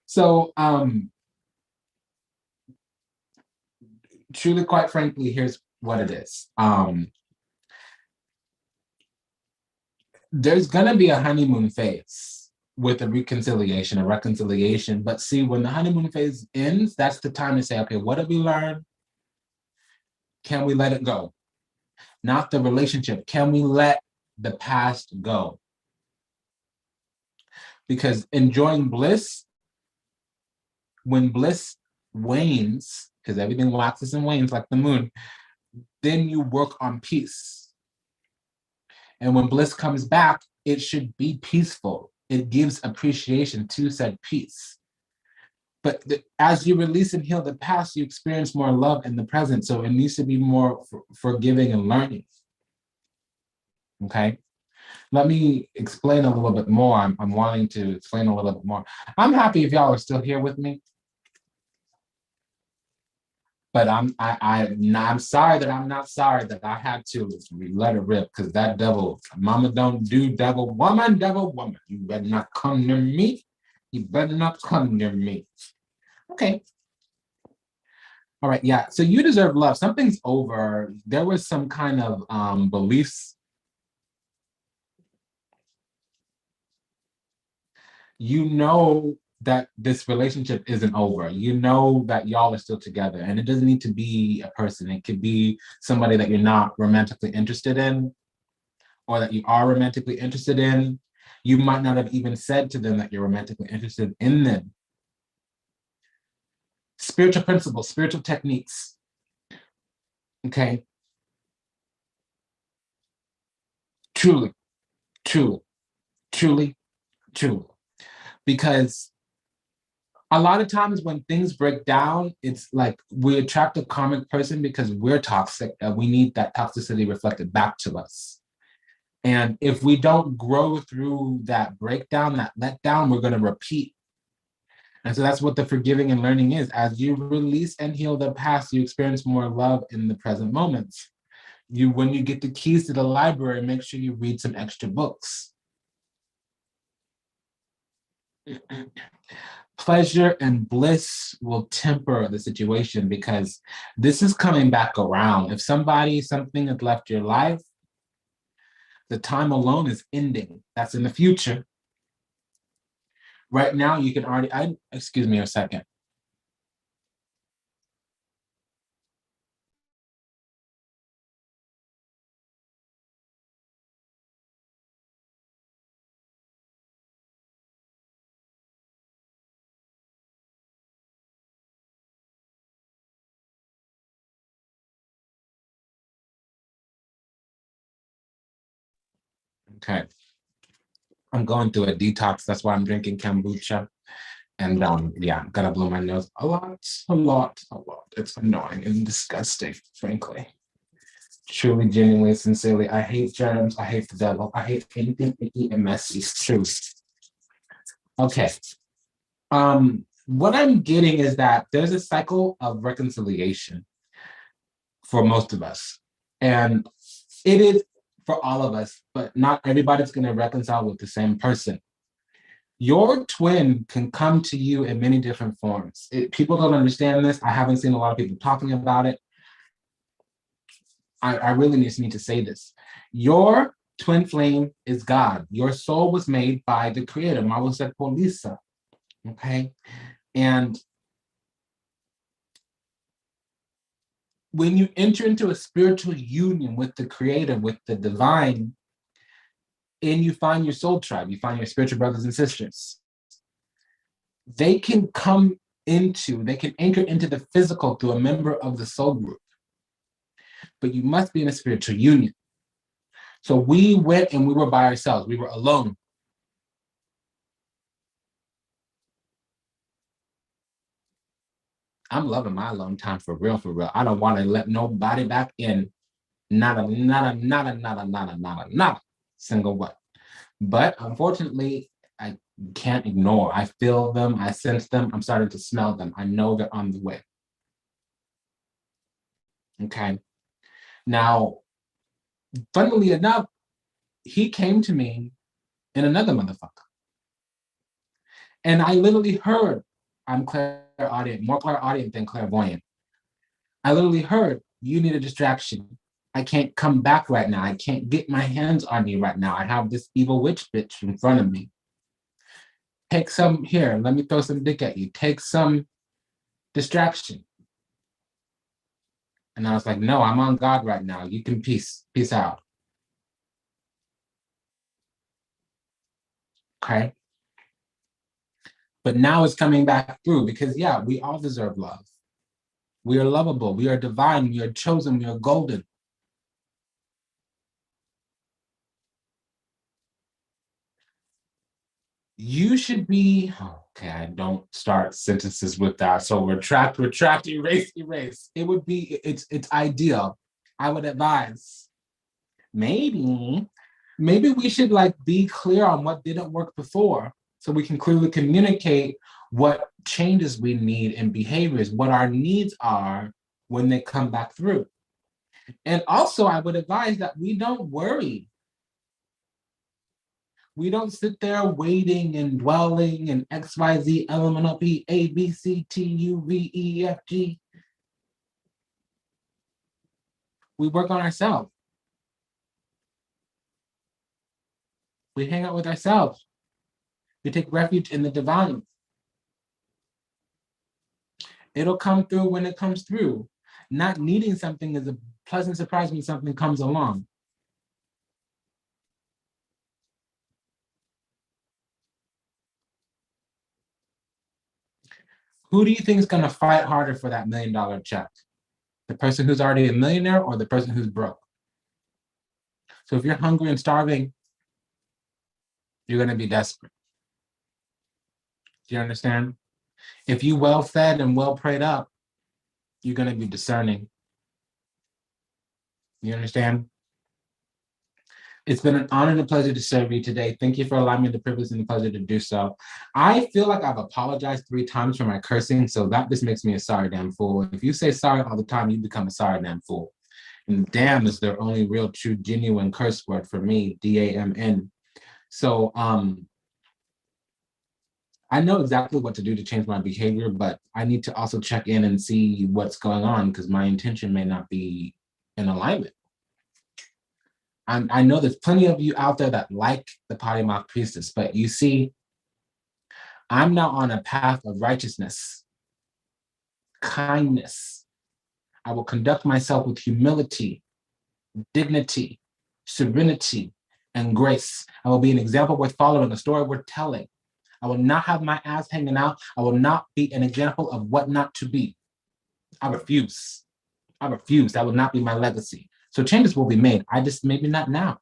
So truly, quite frankly, here's what it is. There's gonna be a honeymoon phase with a reconciliation. But see, when the honeymoon phase ends, that's the time to say, okay, what did we learn? Can we let it go? Not the relationship. Can we let the past go? Because enjoying bliss, when bliss wanes, because everything waxes and wanes like the moon, then you work on peace. And when bliss comes back, it should be peaceful. It gives appreciation to said peace. But as you release and heal the past, you experience more love in the present. So it needs to be more forgiving and learning. Okay. Let me explain a little bit more. I'm wanting to explain a little bit more. I'm happy if y'all are still here with me. But I'm sorry that I'm not sorry that I had to let it rip, because that devil, mama don't do devil woman, you better not come near me. You better not come near me. Okay. All right, yeah. So you deserve love. Something's over. There was some kind of beliefs. You know that this relationship isn't over. You know that y'all are still together, and it doesn't need to be a person. It could be somebody that you're not romantically interested in, or that you are romantically interested in. You might not have even said to them that you're romantically interested in them. Spiritual principles, spiritual techniques. Okay. Truly, truly, truly, truly. Because a lot of times when things break down, it's like we attract a karmic person because we're toxic and we need that toxicity reflected back to us. And if we don't grow through that breakdown, that letdown, we're going to repeat. And so that's what the forgiving and learning is. As you release and heal the past, you experience more love in the present moments. When you get the keys to the library, make sure you read some extra books. Pleasure and bliss will temper the situation because this is coming back around. If something has left your life, the time alone is ending. That's in the future. Right now, you can already, excuse me a second. Okay. I'm going through a detox. That's why I'm drinking kombucha. And yeah, gotta blow my nose a lot. It's annoying and disgusting, frankly. Truly, genuinely, sincerely, I hate germs. I hate the devil. I hate anything icky and messy. Truth. Okay. What I'm getting is that there's a cycle of reconciliation for most of us. And it is for all of us, but not everybody's going to reconcile with the same person. Your twin can come to you in many different forms. People don't understand this. I haven't seen a lot of people talking about it. I really just need to say this. Your twin flame is God. Your soul was made by the creator, Mawuset. Okay? And when you enter into a spiritual union with the creator, with the divine, and you find your soul tribe, you find your spiritual brothers and sisters, they can anchor into the physical through a member of the soul group. But you must be in a spiritual union. So we went and we were by ourselves. We were alone. I'm loving my alone time for real, for real. I don't want to let nobody back in. Nada single one. But unfortunately, I can't ignore. I feel them. I sense them. I'm starting to smell them. I know they're on the way. Okay. Now, funnily enough, he came to me in another motherfucker. And I literally heard, I'm clairaudient, more clairaudient than clairvoyant. I literally heard, you need a distraction. I can't come back right now. I can't get my hands on you right now. I have this evil witch bitch in front of me. Take some, here, let me throw some dick at you. Take some distraction. And I was like, no, I'm on God right now. You can peace out. Okay. But now it's coming back through because, yeah, we all deserve love. We are lovable. We are divine. We are chosen. We are golden. You should be, okay, I don't start sentences with that. So retract, erase. It would be, it's ideal. I would advise. Maybe we should like be clear on what didn't work before so we can clearly communicate what changes we need in behaviors, what our needs are when they come back through. And also, I would advise that we don't worry. We don't sit there waiting and dwelling in X, Y, Z, L, M, N, O, P, A, B, C, T, U, V, E, F, G. We work on ourselves. We hang out with ourselves. We take refuge in the divine. It'll come through when it comes through. Not needing something is a pleasant surprise when something comes along. Who do you think is going to fight harder for that $1 million check? The person who's already a millionaire or the person who's broke? So if you're hungry and starving, you're going to be desperate. Do you understand? If you well fed and well prayed up, you're going to be discerning. You understand? It's been an honor and a pleasure to serve you today. Thank you for allowing me the privilege and the pleasure to do so. I feel like I've apologized 3 times for my cursing, so that just makes me a sorry damn fool. If you say sorry all the time, you become a sorry damn fool. And damn is the only real, true, genuine curse word for me, D-A-M-N. So I know exactly what to do to change my behavior, but I need to also check in and see what's going on because my intention may not be in alignment. I know there's plenty of you out there that like the potty mouth priestess, but you see, I'm now on a path of righteousness, kindness. I will conduct myself with humility, dignity, serenity, and grace. I will be an example worth following, a story worth telling. I will not have my ass hanging out. I will not be an example of what not to be. I refuse. I refuse. That will not be my legacy. So changes will be made. I just, maybe not now.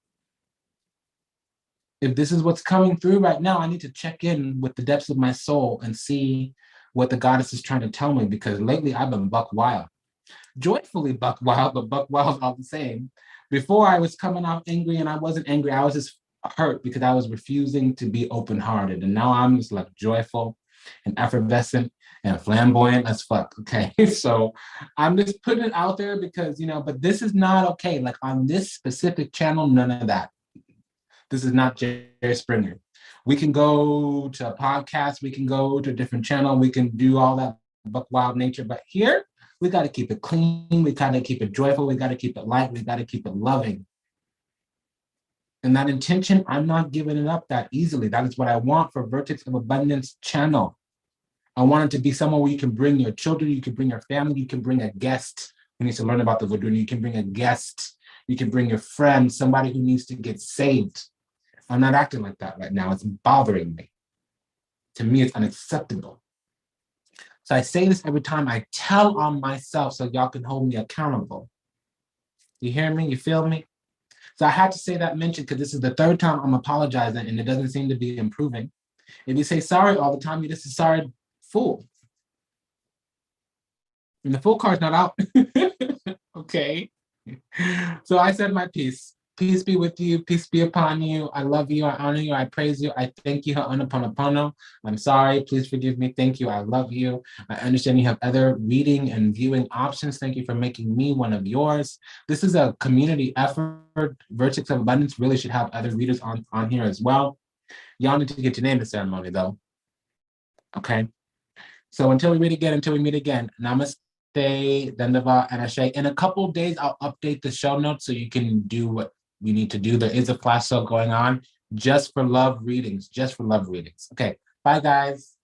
If this is what's coming through right now, I need to check in with the depths of my soul and see what the goddess is trying to tell me, because lately I've been buck wild. Joyfully buck wild, but buck wild all the same. Before I was coming off angry, and I wasn't angry. I was just hurt because I was refusing to be open-hearted. And now I'm just like joyful and effervescent and flamboyant as fuck, okay? So I'm just putting it out there because, you know, but this is not okay. Like on this specific channel, none of that. This is not Jerry Springer. We can go to a podcast, we can go to a different channel, we can do all that buck wild nature, but here, we got to keep it clean, we got to keep it joyful, we got to keep it light, we got to keep it loving. And that intention, I'm not giving it up that easily. That is what I want for Vertex of Abundance channel. I want it to be somewhere where you can bring your children, you can bring your family, you can bring a guest who needs to learn about the Vodoun, you can bring a guest, you can bring your friend, somebody who needs to get saved. I'm not acting like that right now. It's bothering me. To me, it's unacceptable. So I say this every time I tell on myself so y'all can hold me accountable. You hear me? You feel me? So I had to say that mention because this is the 3rd time I'm apologizing and it doesn't seem to be improving. If you say sorry all the time, you're just a sorry fool. And the fool card's not out. Okay. So I said my piece. Peace be with you. Peace be upon you. I love you. I honor you. I praise you. I thank you. Ho'oponopono. I'm sorry. Please forgive me. Thank you. I love you. I understand you have other reading and viewing options. Thank you for making me one of yours. This is a community effort. Vertex of Abundance really should have other readers on here as well. Y'all need to get your name in the ceremony, though. Okay? So until we meet again, namaste. Dandava, and Ashe. In a couple of days, I'll update the show notes so you can do what you need to do. There is a flash sale going on just for love readings, Okay, bye guys.